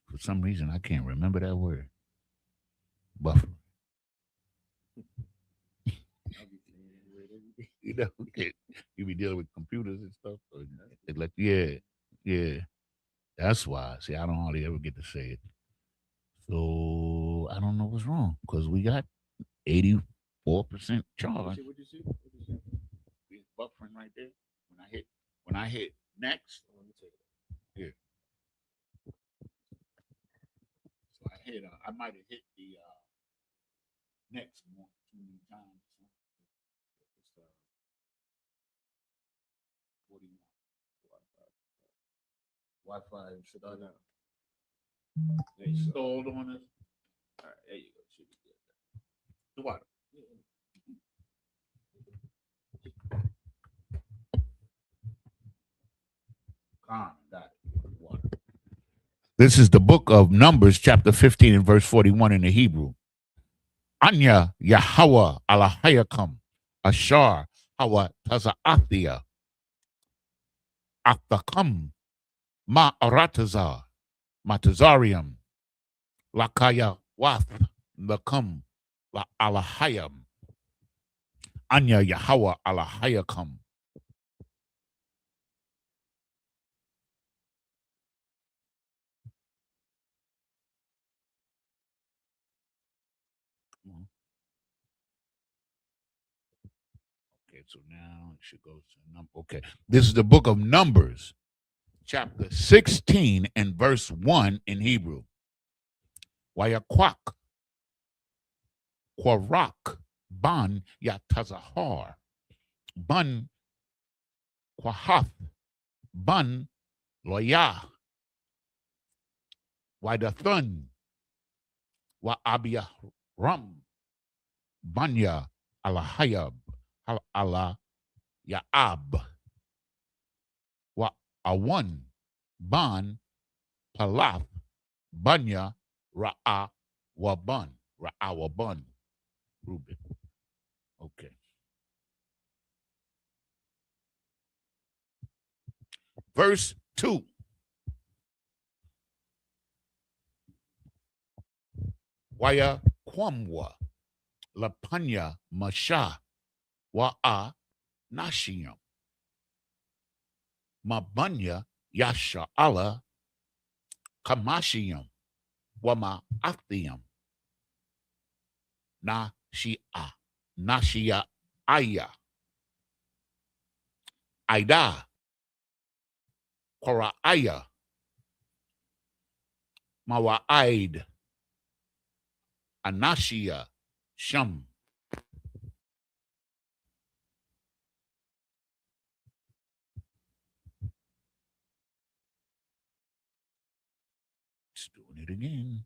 For some reason, I can't remember that word. Buffering. You be dealing with computers and stuff. Yeah. That's why. See, I don't hardly ever get to say it. So I don't know what's wrong because we got 84% charge. What you see? It's buffering right there. When I hit next, here. So I might have hit the next one too many times. Wi-Fi should I know? They stalled on us. All right, there you go. Should be good. The water. Got it. Water. This is the book of Numbers, chapter 15 and verse 41 in the Hebrew. Anya Yahweh Alahayakam Ashar Hawa Tazaathia Athakam, Ma Arataza, Matazarium, Lakaya Wath, Lakam, La Alahayam, Anya Yahweh Alahayakam. Okay, so now it should go to number. Okay, this is the book of Numbers, chapter 16 and verse 1 in Hebrew. Wayakwak, Kwarak, Ban Yatazahar, Ban Kwahath, Ban Loyah, Wadathun, Wa Abia Ram, Banya Alahayab, Allah Yaab, Wa Awan, Ban Palaf, Banya Ra'a Waban, Ra'a Waban, Reuben. Okay. Verse 2. Waya Kwamwa, Lapanya Masha, Wa'a Nashiyam, Mabanya Yasha Allah, Kamashiyam, Wama Athiyam, Nashia, Nashia Aya, Aida, Kora'aya, Mawa'aid, Anashia, Sham. Just doing it again.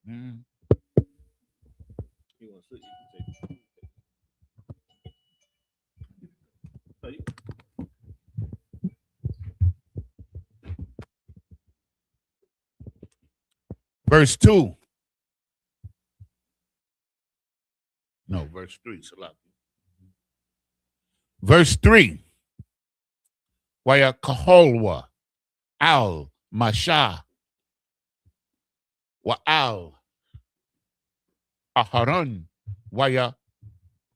Mm. You want to sleep? You can take it. Verse 2. No, verse 3. Verse 3. Waya Kaholwa, Al Masha, Wa Al Aharon, Waya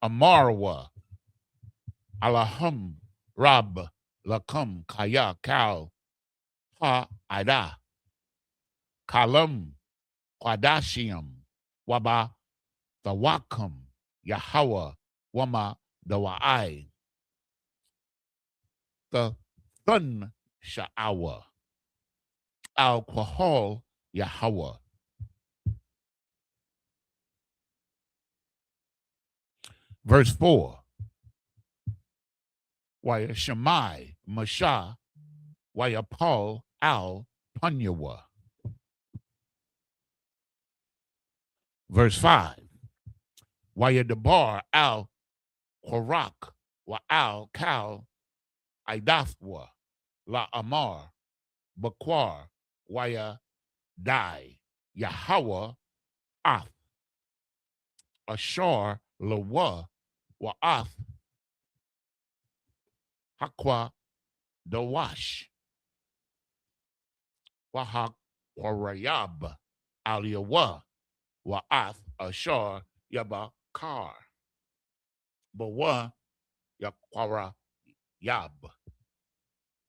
Amarwa, Alahum, Rab, Lakam, Kaya, Kal, Ha Ada, Kalam, Kwadashiam, Waba, Dawakam, Yahweh, Wama, Dawai, the Thun Sha'awa, Al Kwahol, Yahweh. Verse 4. Waya Shemai, Masha, Waya Paul, Al Punyawa. Verse 5. Waya Debar, Al Korak, Wa Al Kal, Idathwa, La Amar, Bakwar, Waya Dai, Yahweh, Ath, Ashar, Lawa, Wa'ath, Hakwa, Dawash, Wahak, Warayab, Aliyawa, Wa'ath, Ashar, Yabakar, Bawa, Yakwara, Yab,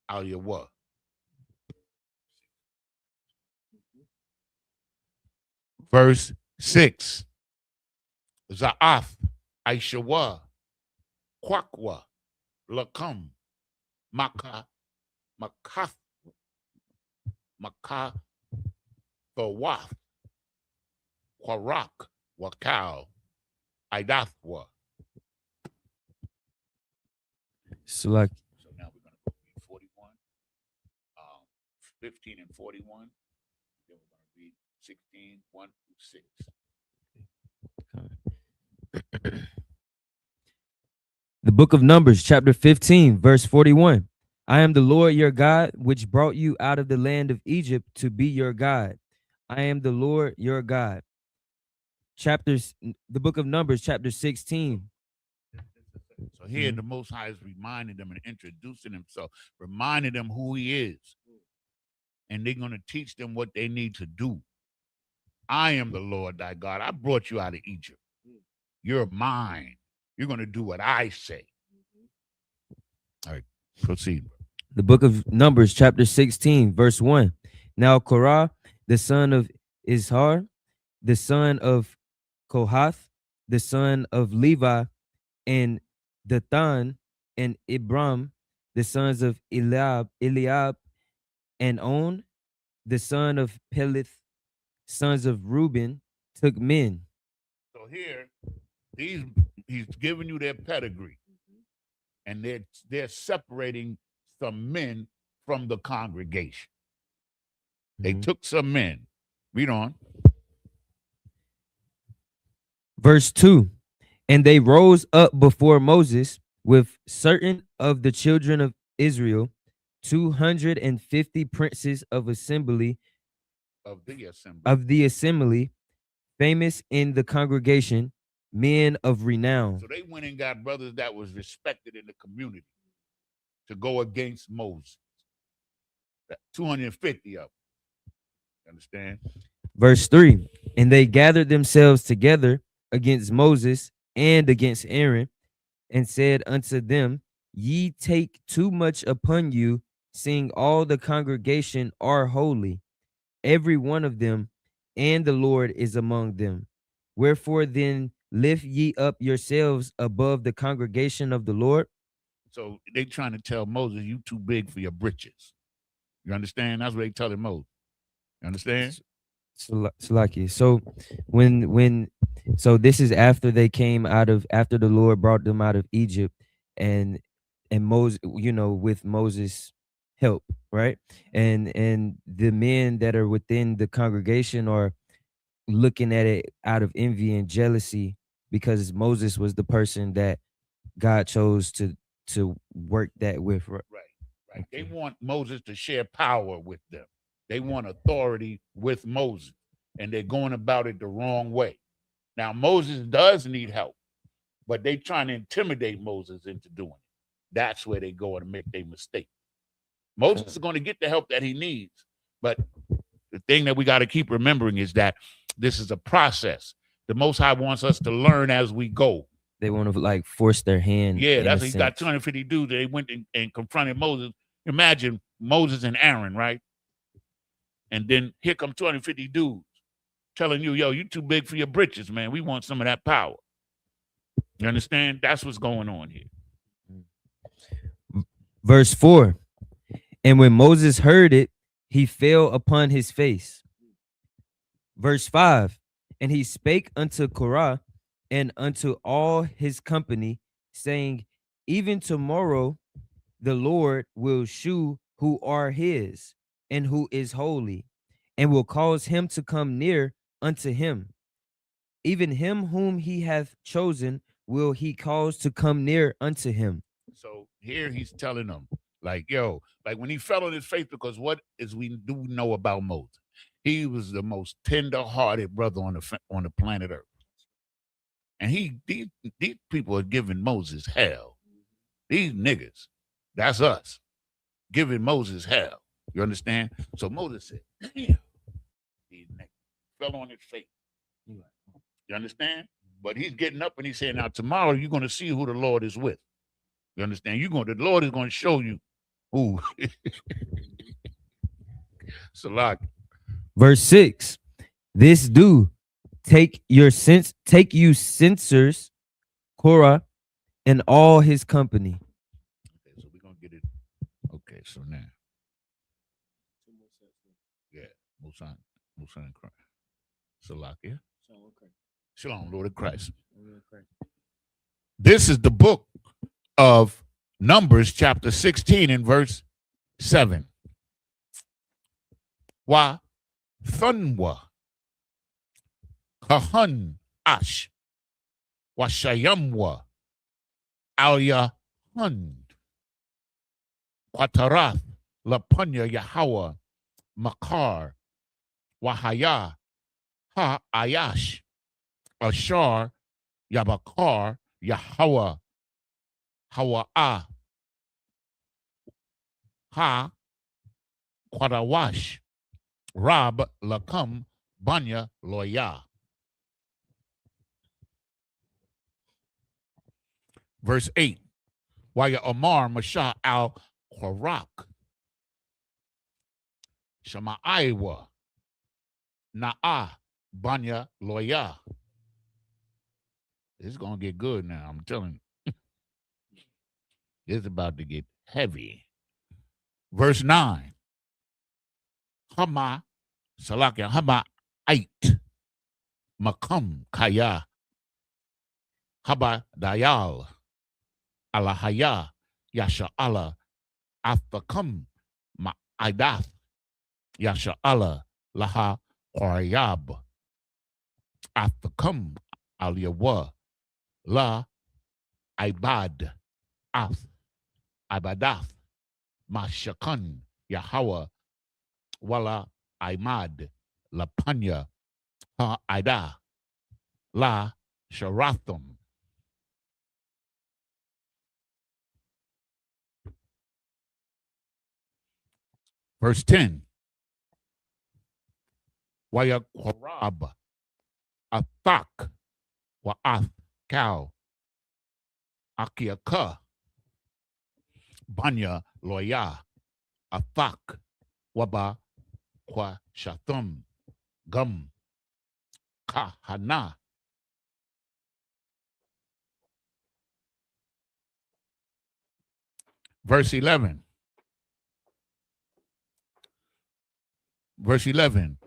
Aliyawa. Verse 6. Za'ath, Aishawa, Kwakwa, Lakam, Maka, Makath, Maka, Bawath, Kwarak, Wakal, Idathwa. So like, So now we're going to go read 41, 15 and 41. Then we're going to read 16, 1 through 6. book of Numbers, chapter 15, verse 41. I am the Lord your God, which brought you out of the land of Egypt to be your God. I am the Lord your God. The book of Numbers, chapter 16. So here the Most High is reminding them and introducing himself, reminding them who he is. And they're going to teach them what they need to do. I am the Lord thy God. I brought you out of Egypt. You're mine. You're going to do what I say. All right, proceed. The book of Numbers, chapter 16, verse 1. Now Korah, the son of Izhar, the son of Kohath, the son of Levi, and Dathan and Ibram, the sons of Eliab, and On, the son of Peleth, sons of Reuben, took men. So here, he's giving you their pedigree, and they're separating some men from the congregation. They took some men. Read on. Verse 2. And they rose up before Moses with certain of the children of Israel, 250 princes of the assembly, famous in the congregation, men of renown. So they went and got brothers that was respected in the community to go against Moses. 250 of them. Understand? Verse 3. And they gathered themselves together against Moses and against Aaron, and said unto them, Ye take too much upon you, seeing all the congregation are holy, every one of them, and the Lord is among them. Wherefore then lift ye up yourselves above the congregation of the Lord. So they trying to tell Moses, you too big for your britches. You understand? That's what they telling Moses. You understand? Salaki. So so this is after they came after the Lord brought them out of Egypt, and Moses, with Moses' help, right? And the men that are within the congregation are looking at it out of envy and jealousy, because Moses was the person that God chose to work that with. Right. Okay. They want Moses to share power with them. They want authority with Moses, and they're going about it the wrong way. Now, Moses does need help, but they trying to intimidate Moses into doing it. That's where they go and make their mistake. Moses is going to get the help that he needs, but the thing that we got to keep remembering is that this is a process. The Most High wants us to learn as we go. They want to force their hand. Yeah, that's what he got 250 dudes. They went and confronted Moses. Imagine Moses and Aaron, right? And then here come 250 dudes telling you, yo, you too big for your britches, man. We want some of that power. You understand? That's what's going on here. Verse 4. And when Moses heard it, he fell upon his face. Verse 5. And he spake unto Korah and unto all his company, saying, Even tomorrow the Lord will shew who are his, and who is holy, and will cause him to come near unto him. Even him whom he hath chosen will he cause to come near unto him. So here he's telling them, when he fell on his face, because what is we do know about Moses? He was the most tender-hearted brother on the planet Earth. And these people are giving Moses hell. These niggas, that's us, giving Moses hell. You understand? So Moses said, damn, these niggas fell on his face. You understand? But he's getting up and he's saying, now tomorrow you're going to see who the Lord is with. You understand? The Lord is going to show you who. Salak. Verse 6. This do take you censors, Korah, and all his company. Okay, so we're gonna get it. Okay, so now. Yeah, Musan and Christ. Salak, yeah. Shalom, Lord of Christ. This is the book of Numbers, chapter 16, and verse 7. Wa Thunwa Kahun Ash Washayamwa Alia Hun, Quatarath, Lapunya Yahweh, Makar, Wahaya, Ha Ayash, Ashar, Yabakar, Yahweh, Hawa'ah, Ha, Quadawash, Rab, Lakam, Banya, Loya. Verse 8. Waya Omar Mashah al Qarak, Shama'aiwa, Na'ah, Banya, Loya. It's going to get good now, I'm telling you. It's about to get heavy. Verse 9. Hama, Salakia, Hama, Ait, Makam, Kaya, Haba, Dayal, Alahaya, Yasha Allah, Afakam, Ma'aidath, Yasha Allah, Laha, Qoryab, Afakam, Aliyawa, La, Ibad, Af, Ibadath, Mashakan, Yahweh, Wala, Imad, Lapanya, Ha, Ida, La, Sharatham. Verse 10. Waya Qorab, Athak, Wa'ath, Cow, Akiaka, Banya, Loya, Athak, Waba, Kwa Shathum, Gum, Kahana. Verse 11. Verse 11.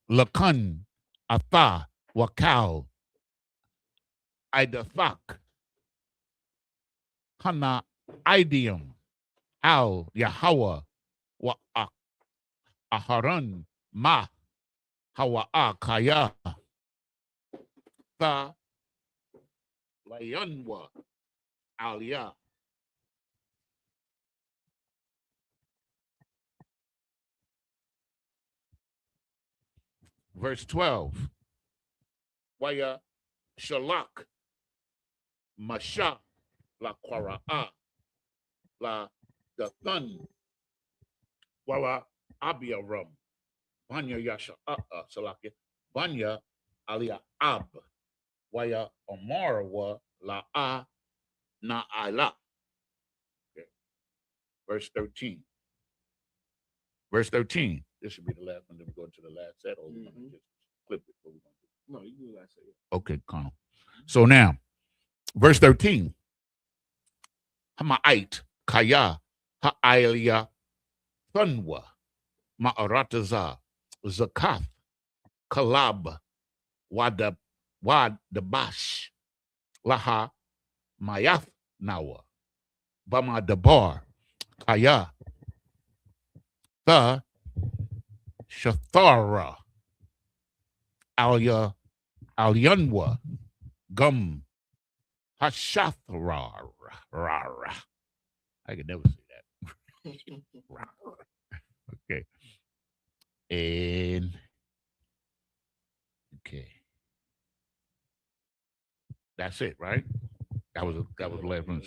Lakan, Atha, Wakal, Idathak, Hana, Idium, Al, Yahweh, Wa Aharon, Ma, Hawa'a, Kaya, Tha, Layanwa, Aliyah. Verse 12. Waya Shalak, Masha, La Quara'a, La Dathan, Wala Abiaram, Banya Yasha, Salaki, Banya Alia Ab, Waya Omar wa La A Na Ala. Okay. Verse 13. Verse 13. This should be the last one. Then we go into the last set. Or we're going to just clip it. What we're going to do. No, you do the last set. Okay, Colonel. So now, verse 13. Hama'ait, Kaya, Ha'alia, Thunwa, Ma'arataza, Zakath, Kalab, Wadabash, Laha, Mayath Nawa, Bama Dabar, Kaya, The Shathara, Alia, Alianwa, Gum, Hashathara. I could never say that. Okay. And okay. That's it, right? That was the last one.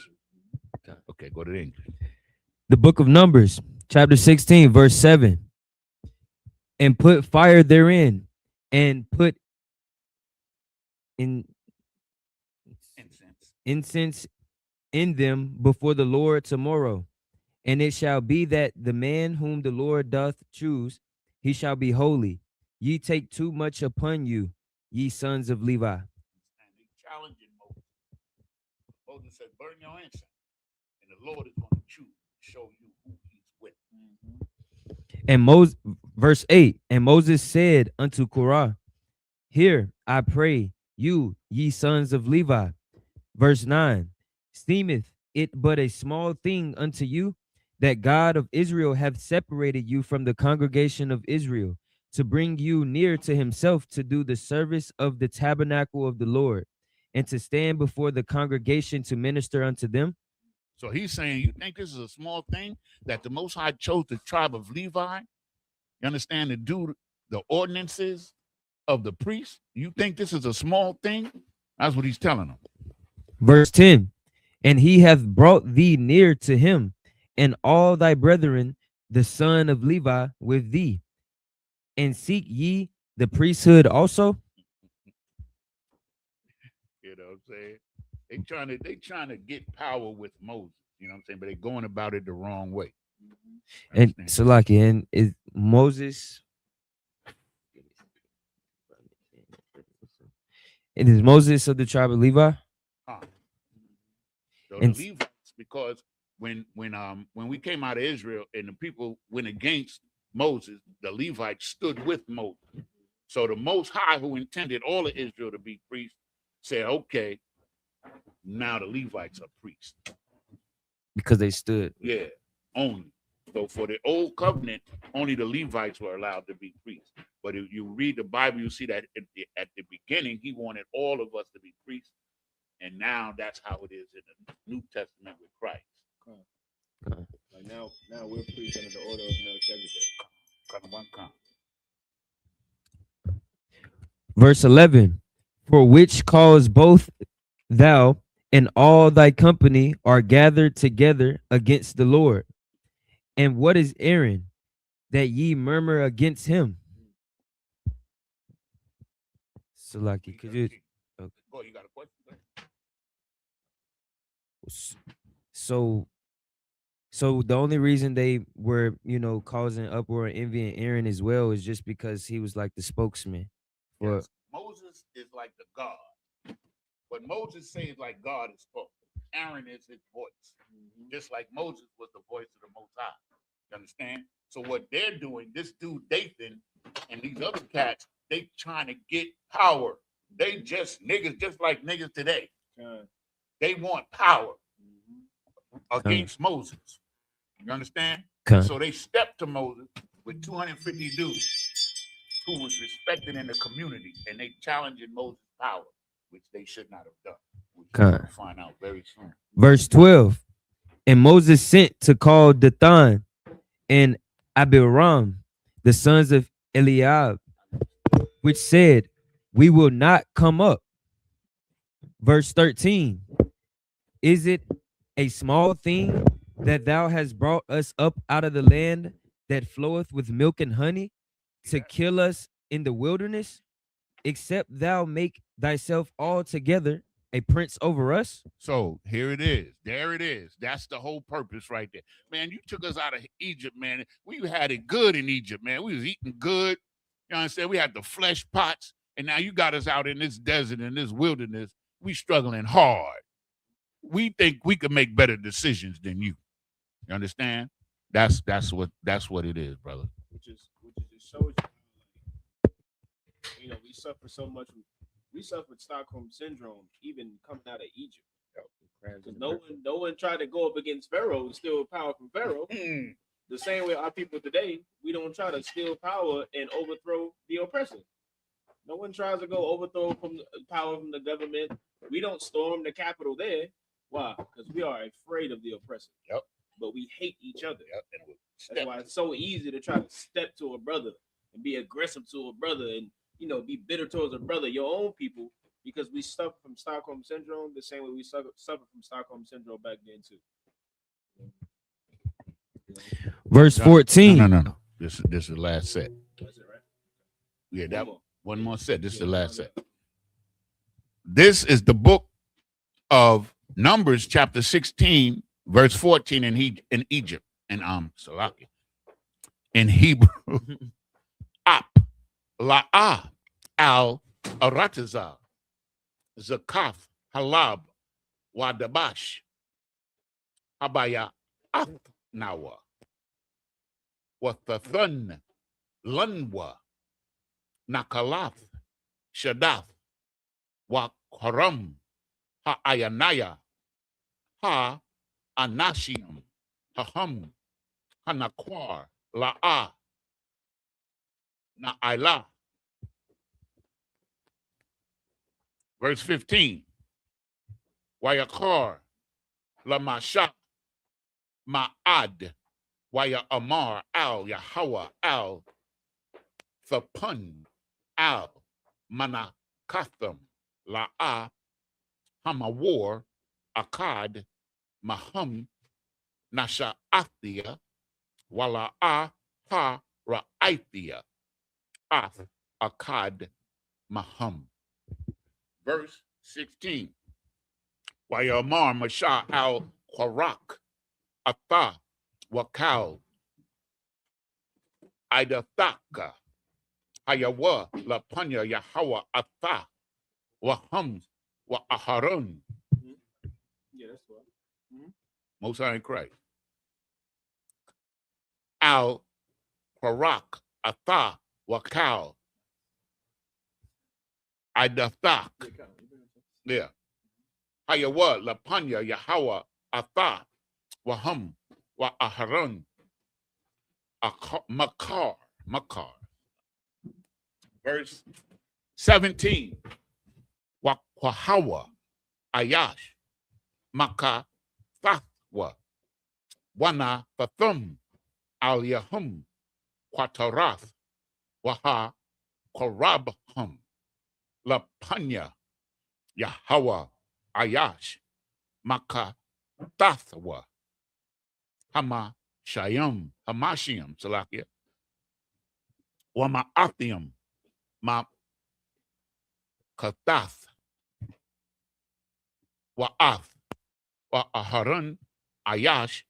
Okay, go to the English. The book of Numbers, chapter 16, verse 7. And put fire therein, and put incense in them before the Lord tomorrow. And it shall be that the man whom the Lord doth choose, he shall be holy. Ye take too much upon you, ye sons of Levi. And he challenging Moses. Moses said, burn your incense. And the Lord is going to choose, show you who he's with. And Moses, verse 8, and Moses said unto Korah, hear, I pray you, ye sons of Levi. Verse 9, seemeth it but a small thing unto you, that God of Israel hath separated you from the congregation of Israel, to bring you near to himself, to do the service of the tabernacle of the Lord. and to stand before the congregation to minister unto them? So he's saying, you think this is a small thing that the Most High chose the tribe of Levi? You understand, to do the ordinances of the priests? You think this is a small thing? That's what he's telling them. Verse 10, and he hath brought thee near to him, and all thy brethren, the son of Levi, with thee. And seek ye the priesthood also? You know what I'm saying? They trying to get power with Moses. You know what I'm saying? But they're going about it the wrong way. And Salaki, and is Moses, and is Moses of the tribe of Levi? So And the Levites, because when we came out of Israel and the people went against Moses, the Levites stood with Moses. So the Most High, who intended all of Israel to be priests, said, okay, now the Levites are priests. because they stood. Yeah, only. So for the old covenant, only the Levites were allowed to be priests. But if you read the Bible, you see that at the beginning, he wanted all of us to be priests. And now that's how it is in the New Testament with Christ. Like now we're priests under the order of Melchizedek. Verse 11, for which cause both thou and all thy company are gathered together against the Lord. And what is Aaron, that ye murmur against him? Salaki, could you? Okay. Oh, you got a question? So the only reason they were, causing uproar and envy and Aaron as well is just because he was like the spokesman. Yes. Moses is like the God. What Moses says like God is spoken. Aaron is his voice. Just like Moses was the voice of the Most High. You understand? So what they're doing, this dude Dathan and these other cats, they trying to get power. They just niggas, just like niggas today. They want power against Moses. You understand? So they stepped to Moses with 250 dudes who was respected in the community, and they challenging Moses' power, which they should not have done. We'll find out very soon. Verse 12, and Moses sent to call Dathan and Abiram, the sons of Eliab, which said, we will not come up. Verse 13, is it a small thing that thou hast brought us up out of the land that floweth with milk and honey, to kill us in the wilderness, except thou make thyself altogether a prince over us? So here it is. There it is. That's the whole purpose right there. Man, you took us out of Egypt, man. We had it good in Egypt, man. We was eating good. You know what I'm saying? We had the flesh pots, and now you got us out in this desert, in this wilderness. We struggling hard. We think we could make better decisions than you. You understand? That's what it is, brother. Which just shows you, we suffer so much. We suffered Stockholm syndrome even coming out of Egypt. Because no one tried to go up against Pharaoh and steal power from Pharaoh. The same way our people today, we don't try to steal power and overthrow the oppressor. No one tries to go overthrow power from the government. We don't storm the Capitol there. Why? Because we are afraid of the oppressor. Yep. But we hate each other. Yep. That's why it's so easy to try to step to a brother and be aggressive to a brother and be bitter towards a brother, your own people, because we suffer from Stockholm syndrome the same way we suffer from Stockholm syndrome back then too. Verse 14. No. This is the last set. That's it, right? Yeah, that one more set. This is the last set. This is the book of Numbers, chapter 16, verse 14 in Egypt, and Salaki. In Hebrew, Ap La'ah al Aratazah, Zakaf Halab Wadabash Habaya Nawa Wathathun Lunwa Nakalath Shadath Wakaram Ha'ayanaya Ha Anashiam Haham Hanakwar La'ah Na'ila. Verse 15. Wayakar, La Masha, Ma'ad, Waya Amar, Al, Yahweh, Al, Thapun, Al, Manakatham, La'a, Hamawar, Akkad, Mahum, Nasha'athia, Wala'a, Ha, Ra'aithia, Ath, Akkad, Mahum. Verse 16. Wayamar, Masha, Al, Qarak, Atha, Wakal, Idathaka, Hayawa, Lapanya, Yahawa, Atha, Wahum, Wa Aharun. Yeah, that's what. Most High in Christ. Al, Qarak, Atha, Wakal, Idathak. Yeah. Hayawa, Lapanya, Yahawa, Atha, Wahum, Wa Aharun, Makar. Verse 17. Wahawa, Ayash, Maka, Fathwa, Wana, Fathum, Al Yahum, Quatarath, Waha, Korabhum, Lapanya, Yahawa, Ayash, Maka, Tathwa, Hama, Shayam, Hamashiam, Salakia, Wama Athium, Ma Katath, Wa'ath, Wa'aharan, Ayash,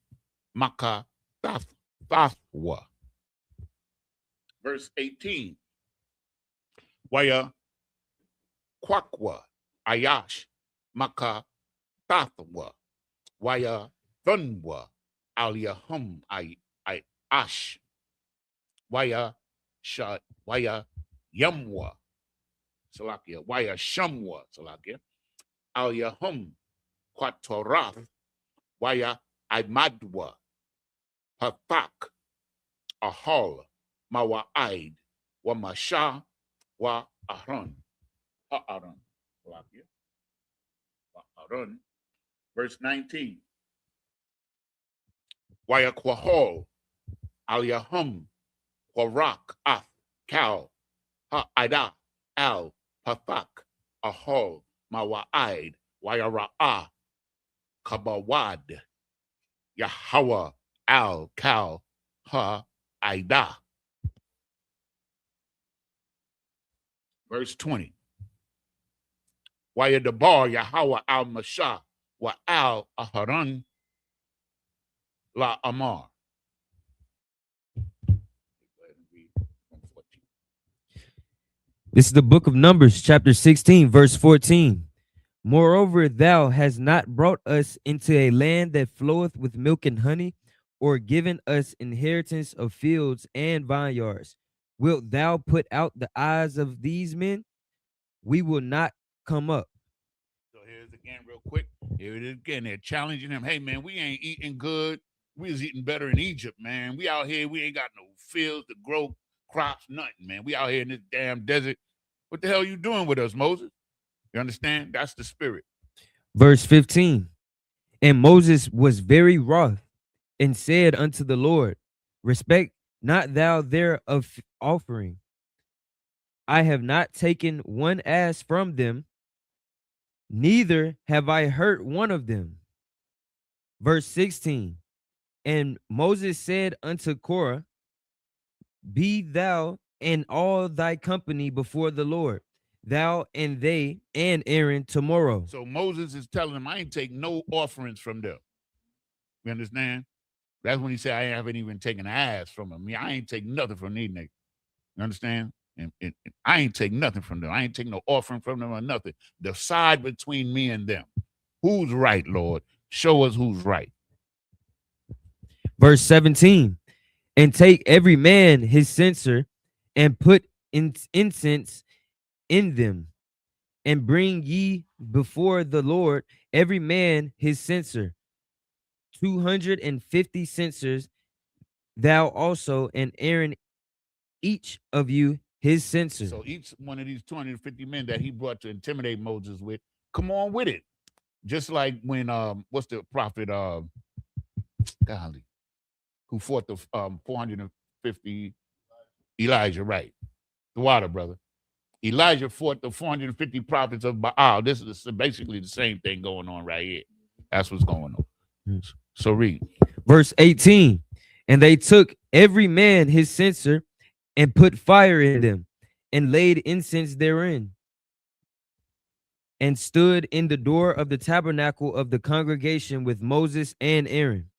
Maka, Tathwa. Verse 18. Waya Kwakwa, Ayash, Maka, Tathwa, Waya Thunwa, Aliyahum, Ash, Waya Yamwa, Salakia, Waya Shamwa, Salakia, Aliyahum, Quatorath, Waya Imadwa, Hathak, Ahal, Mawa'aid, Wamasha, Wa Ahron, Ha'aron, Salakia, Ha'aron. Verse 19. Waya Quahol, Aliyahum, Quarak, Ath, Kal, Ha'ida, Al, Pathak, Ahol, Mawa'aid, Waya Ra'ah, Kabawad, Yahweh, Al, Kal, Ha'ida. Verse 20. Waya Dabar, Yahweh, Al Masha, Wa Al Aharon, La Amar. This is the book of Numbers, chapter 16, verse 14. Moreover, thou hast not brought us into a land that floweth with milk and honey, or given us inheritance of fields and vineyards. Wilt thou put out the eyes of these men? We will not come up. So here's again, real quick. Here it is again. They're challenging him. Hey, man, we ain't eating good. We was eating better in Egypt, man. We out here, we ain't got no fields to grow crops, nothing, man. We out here in this damn desert. What the hell are you doing with us, Moses? You understand? That's the spirit. Verse 15. And Moses was very wroth and said unto the Lord, respect not thou their of offering. I have not taken one ass from them, neither have I hurt one of them. Verse 16. And Moses said unto Korah, be thou and all thy company before the Lord, thou and they and Aaron tomorrow. So Moses is telling them, I ain't take no offerings from them. You understand? That's when he said, I haven't even taken an ass from them. I ain't take nothing from these niggas. You understand? And I ain't take nothing from them. I ain't take no offering from them or nothing. Decide between me and them. Who's right, Lord? Show us who's right. Verse 17. And take every man his censer and put incense in them, and bring ye before the Lord every man his censer, 250 censers, thou also and Aaron, each of you his censer. So each one of these 250 men that he brought to intimidate Moses with, come on with it. Just like when what's the prophet golly, who fought the 450 Elijah, right? The water brother. Elijah fought the 450 prophets of Baal. This is basically the same thing going on right here. That's what's going on. So read. Verse 18. And they took every man his censer and put fire in them and laid incense therein and stood in the door of the tabernacle of the congregation with Moses and Aaron.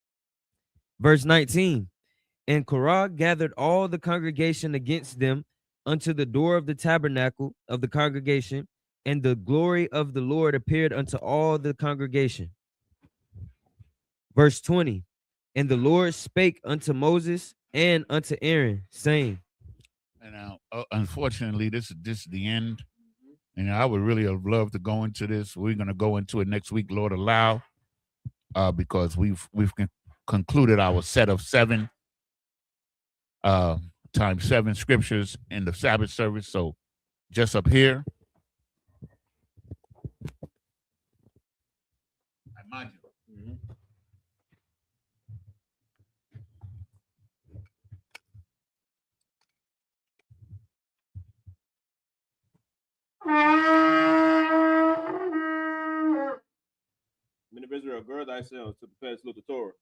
Verse 19. And Korah gathered all the congregation against them unto the door of the tabernacle of the congregation, and the glory of the Lord appeared unto all the congregation. Verse 20. And the Lord spake unto Moses and unto Aaron, saying. And now, unfortunately, this is the end. And I would really have loved to go into this. We're going to go into it next week, Lord allow, because we've concluded our set of 7 times 7 scriptures in the Sabbath service. So just up here. Mind you. Men of Israel, gird thyself to prepare to salute the Torah.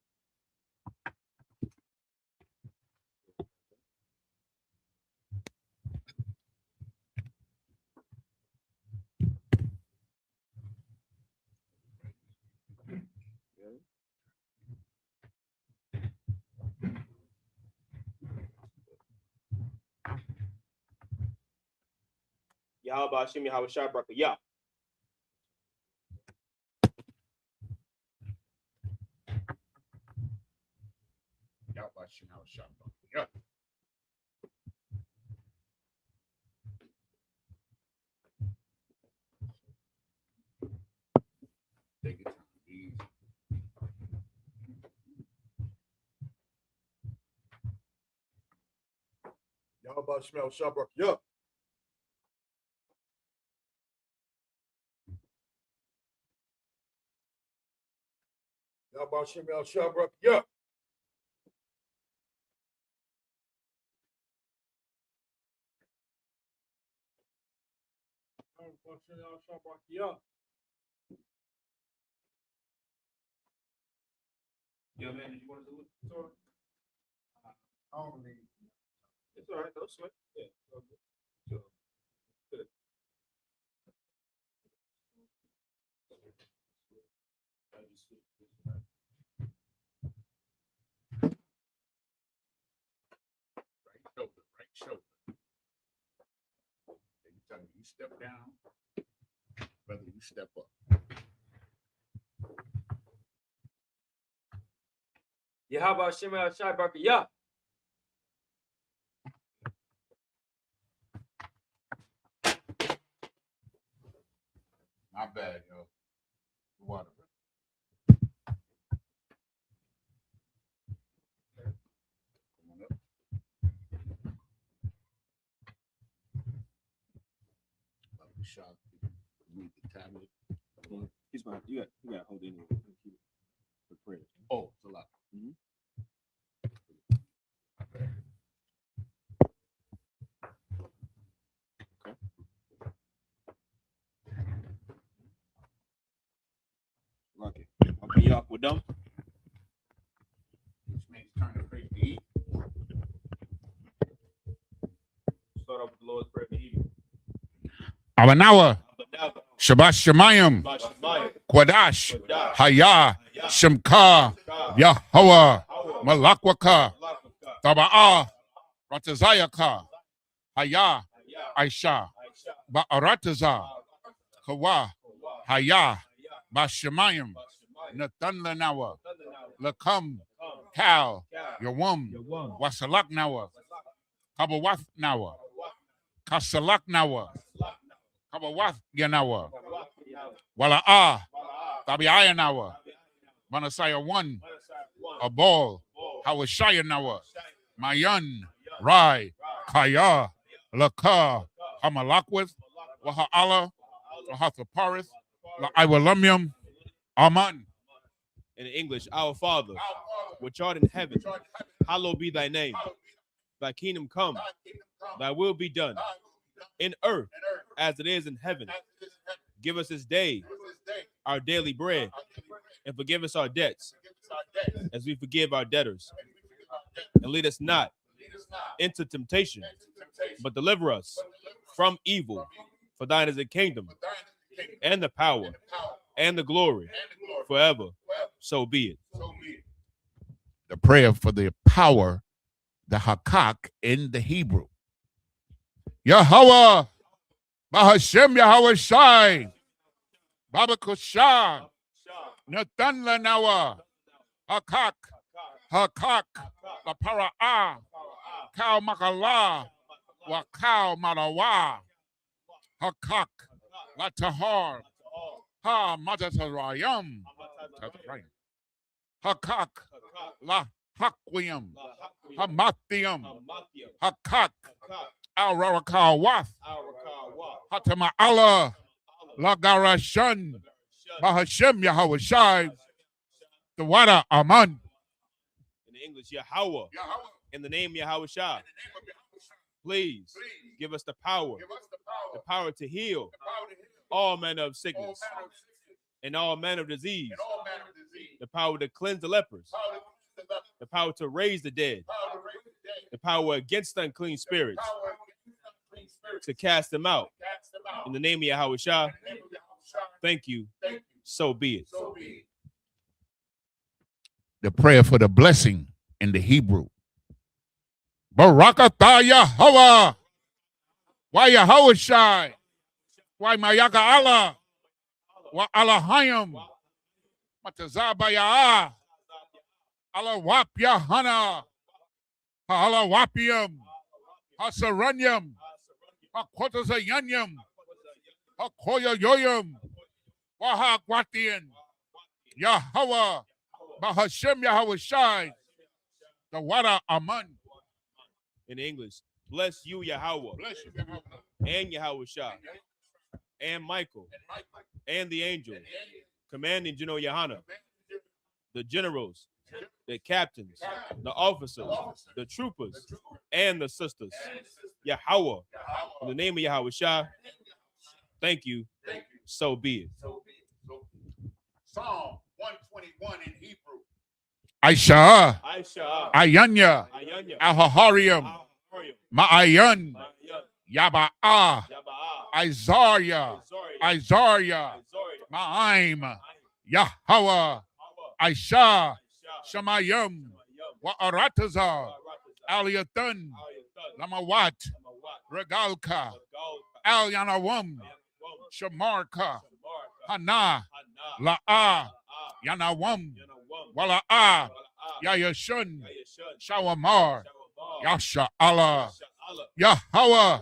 Yahweh Hashem Yahweh Shai Barak Yah. Take it easy. Yahweh Shemel Shabrak. Yeah. Yahweh Shemel Shabrak. Yeah. Yeah, man, did you want to do the Torah? I don't need. It's all right, don't sweat. Yeah, so good. Right shoulder. You tell me you step down, brother, you step up. Yahweh Shemel Shai Barak Yah. Not bad, yo. Water. Come on up. I'll be shocked if you read the tablet. He's fine. You got to hold it in for prayer. Oh, it's a lot. Mm-hmm. Okay. Okay, y'all, we're done. Which means turn to face the east. Start off with the Lord's Prayer for evening. Abanawa, Shabbat Shemayim, Kwadash, Haya, Shemka, Yahweh, Malakwaka, Taba'ah, Ratazayaka, Haya, Aisha, Ba'arataza, Kawa, Haya, Bashemayim, Nathan Lanawa, Lakam, Kal, Yawum, Wasalak Nawa, Kabawath Nawa, Kasalak Nawa, Kabawath Yanawa, Wala'ah, Tabiaya Nawa, Manasaya 1, Abol, Hawashaya Nawa, Mayan, Rai, Kaya, Laka, Hamalakwith, Waha'ala, Wahathaparith, La'Iwalumium, Amen. In English, our Father, which art in heaven, hallowed be thy name. Thy kingdom come, thy will be done in earth as it is in heaven. Give us this day our daily bread, and forgive us our debts as we forgive our debtors. And lead us not into temptation, but deliver us from evil. For thine is the kingdom and the power and the glory forever. So be it. The prayer for the power, the hakak in the Hebrew. Yahweh, Bahashem Yahweh Shai, Baba Kusha, Nathan Lanawa, Hakak, Hakak, La Para'ah, Kau Makala, Wakau Marawa, Hakak, La Tahar, Ha Matasarayam, Hakak, La Hakwiyam, Hamathiam, Hakak, Al Rarakawath, Hatama Allah, Lagarashan, Bahashem Yahweh Shai, the water Aman. In English, Yahweh, in the name Yahweh Shai, please give us the power to heal all manner of sickness and all manner of disease, the power to cleanse the lepers, the power to raise the dead, the power against unclean spirits, to cast them out. In the name of Yahweh Shai, thank you. So be it. The prayer for the blessing in the Hebrew. Barakatah Yahweh. Why Yahweh Shai? Why Mayaka Allah? Wa Allahayim. Matazabaya. Allah Wap Yahana. Allah Wapium. Hasaranyam. Hakotazayanyam. Hakoya Yoyam. Waha Gwatian. Yahweh. Bahashem Yahweh Shai. The water Aman. In English, bless you, Yahweh, and Yahweh Shai, and Michael, and the angels, commanding General Yohana, the generals, the captains, the officers, the troopers, and the sisters. Yahweh, in the name of Yahweh Shai, thank you. So be it. Psalm 121 in Hebrew. Aisha, Ayanya, Ahaharium, Ma'ayan, Yaba'a, Isaiah, Ma'aim, Yahweh, Aisha, Shamayim, Wa'arataza, Aliatan, Lamawat, Regalka, Al Yanawam, Shamarka, Hana, La'a, Yanawam, Wala'a, Yayashun, Shawamar, Yasha Allah, Yahweh,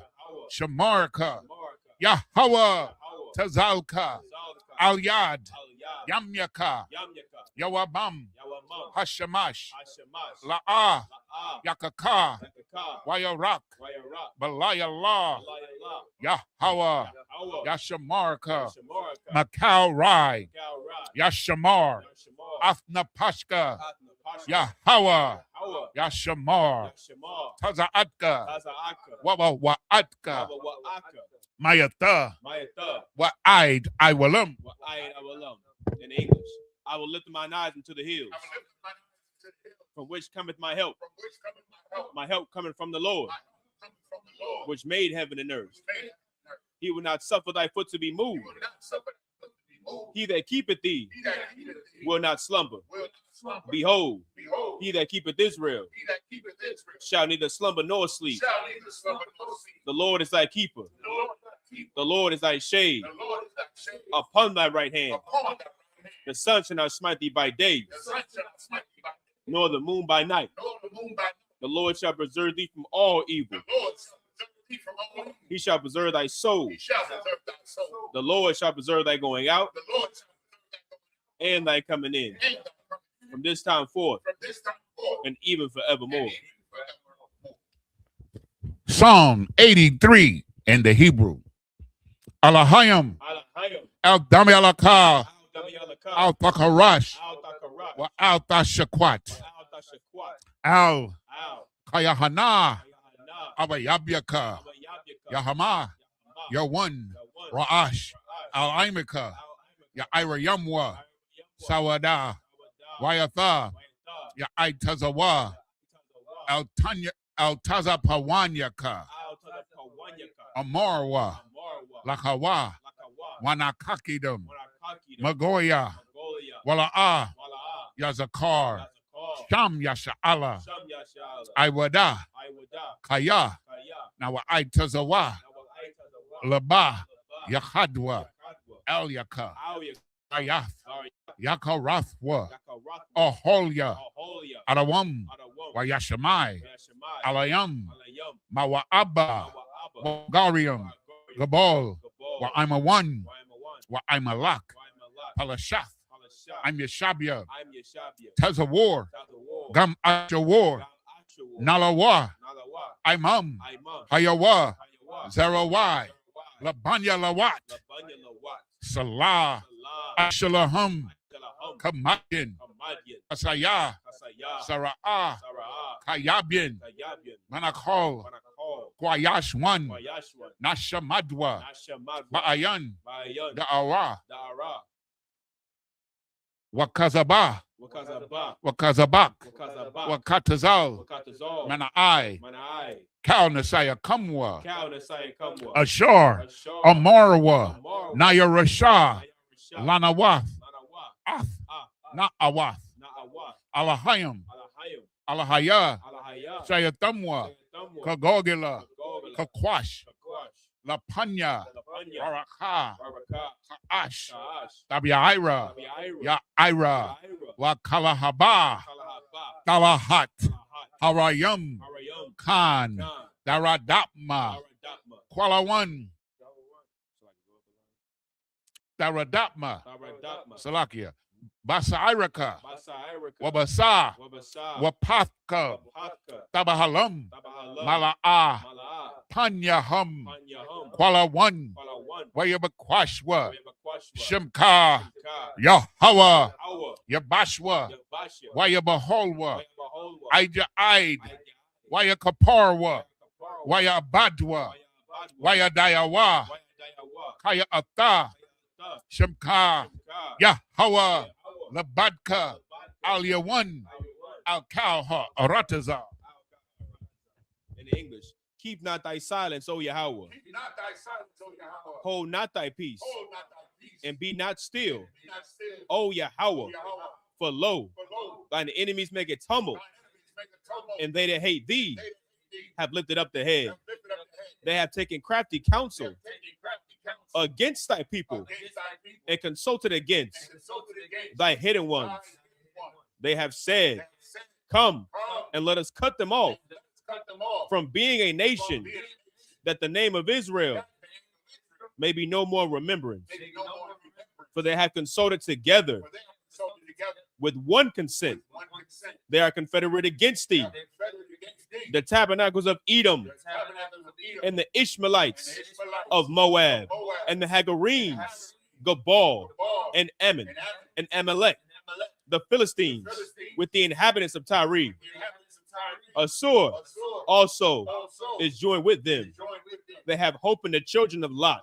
Shamarka, Yahweh, Tazalka, Al Yad, Yamyaka, Yawabam, Hashamash, La'a, Yakaka, Wayarak, Balayallah, Yahweh, Yashamarka, Macau Rai, Yashamar, Afnapashka, Yahweh, Yashamar, Tazaatka, Wawaatka, Mayata, Wa'aid, Iwalam. In English, I will lift mine eyes into the hills, from which cometh my help. My help cometh from the Lord, which made heaven and earth. He will not suffer thy foot to be moved. He that keepeth thee will not slumber. Behold, he that keepeth Israel shall neither slumber nor sleep. The Lord is thy keeper. The Lord is thy shade upon thy right hand. The sun shall not smite thee by day, nor the moon by night. The Lord shall preserve thee from all evil. He shall preserve thy soul. The Lord shall preserve thy going out and thy coming in, from this time forth and even forevermore. Psalm 83 in the Hebrew. Alahayim, El Dami Alaka, Alta Karash, wa Alta Shakwat, Al Kayahana, Abayabyaka, Yahama, Yawan, Ra'ash, Al Imika, Ya Ira Yamwa, Sawada, Wayatha, Ya Aitazawa, Al Tanya, Al Tazapawanyaka, Amarwa, Lakawa, Wanakakidum, Magoya, Wala'a, Yazakar, Sham Yasha'ala, Iwada, Kaya, Nawa Aitazawa, Laba, Yahadwa, El Yaka, Ayath, Yakarathwa, Oholya, Arawam, Wayashamai, Alayam, Mawa'aba, Wagarium, Gabal, Wa I'm a one, Wa I'm a lock, Palashath, I'm Yeshabia, Tazawar, Gam Ashawar, Nalawa, Imam, Hayawa, Zerawai, Labanya Lawat, Salah, Ashalahum, Kamadin, Asaya, Sara'ah, Kayabin, Manakol, Kwayashwan, Nashamadwa, Ba'ayan, Da'awa, Wakazaba, Wakazabak, Wakatazal, Mana'ai, Kal Nasaya Kamwa, Ashar, Amarwa, Naya Rasha, Lanawath, Ath, Na'awath, Alahayam, Alahaya, Sayatamwa, Kagogila, Kakwash, Lapanya, Baraka, Kaash, Tabiaira, Ya'ira, Wakalahaba, Talahat, Harayam, Khan, Daradapma, Kualawan, Daradapma, Salakia, Basairaka, Wabasa, Wapathka, Tabahalam, Mala'a, Panyaham, Kualawan, Wayabakwashwa, Shimka, Yahwa, Yabashwa, Wayabaholwa, Aida Aid, Wayakaparwa, Wayabadwa, Wayadayawa, Kaya Ata, Shimka, Yahwa, Labadka, Al-Yawan, Al-Kalha, Arataza. In English, keep not thy silence, O Yahweh. Hold not thy peace, and be not still, O Yahweh. For lo, thine enemies make it tumble, and they that hate thee have lifted up the head. They have taken crafty counsel against thy people, and consulted against thy hidden ones. They have said, come and let us cut them off from being a nation, that the name of Israel may be no more remembrance. For they have consulted together with one consent. They are confederate against thee, the tabernacles of Edom, and the Ishmaelites of Moab, and the Hagarenes, Gabal, and Ammon, and Amalek, the Philistines, with the inhabitants of Tyre. Assur also is joined with them. They have hope in the children of Lot.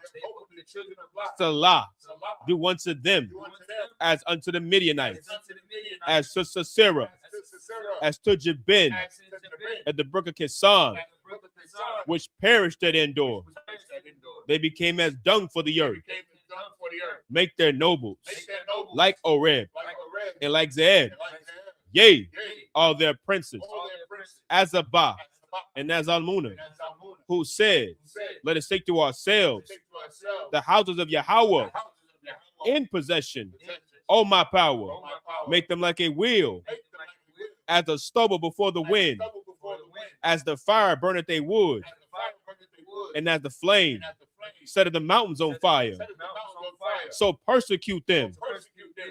Salah, do unto them as unto the Midianites, as to Sisera, as to Jabin, at the brook of Kisan, which perished at Endor. They became as dung for the earth. Make their nobles like Oreb and like Zeeb. Yea, all their princes, Azabah and Azalmunah, who said, let us take to ourselves the houses of Yahweh in possession. O my power, make them like a wheel, as a stubble before the wind, as the fire burneth a wood, and as the flame setteth the mountains on fire. So persecute them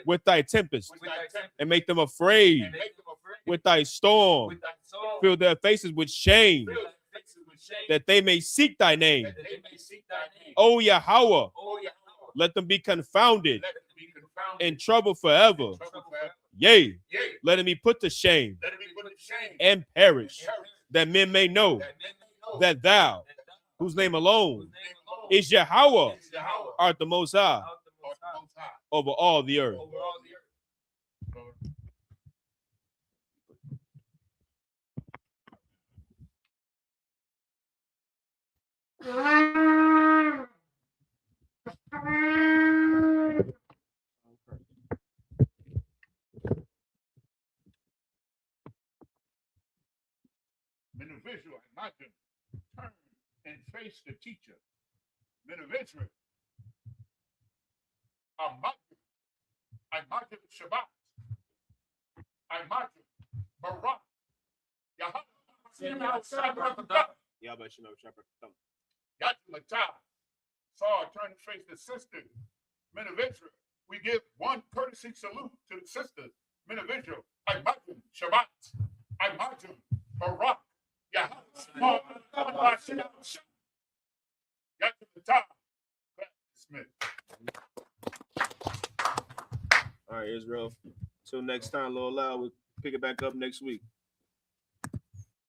with thy tempest, and make them afraid with thy storm. Fill their faces with shame, that they may seek thy name. O Yahweh, let them be confounded in trouble forever. Yea, let him be put to shame and perish, that men may know that thou, whose name alone is Yahweh, art the Most High over all the earth. Men of Israel, imagine, turn and face the teacher. Men of Israel, imagine Shabbat. Imagine Barak. Saul, turn and face the sisters. Men of Israel, we give one courtesy salute to the sisters. Men of Israel, imagine Shabbat. Imagine Barak. All right, Israel. Till next time, Lord, we'll pick it back up next week.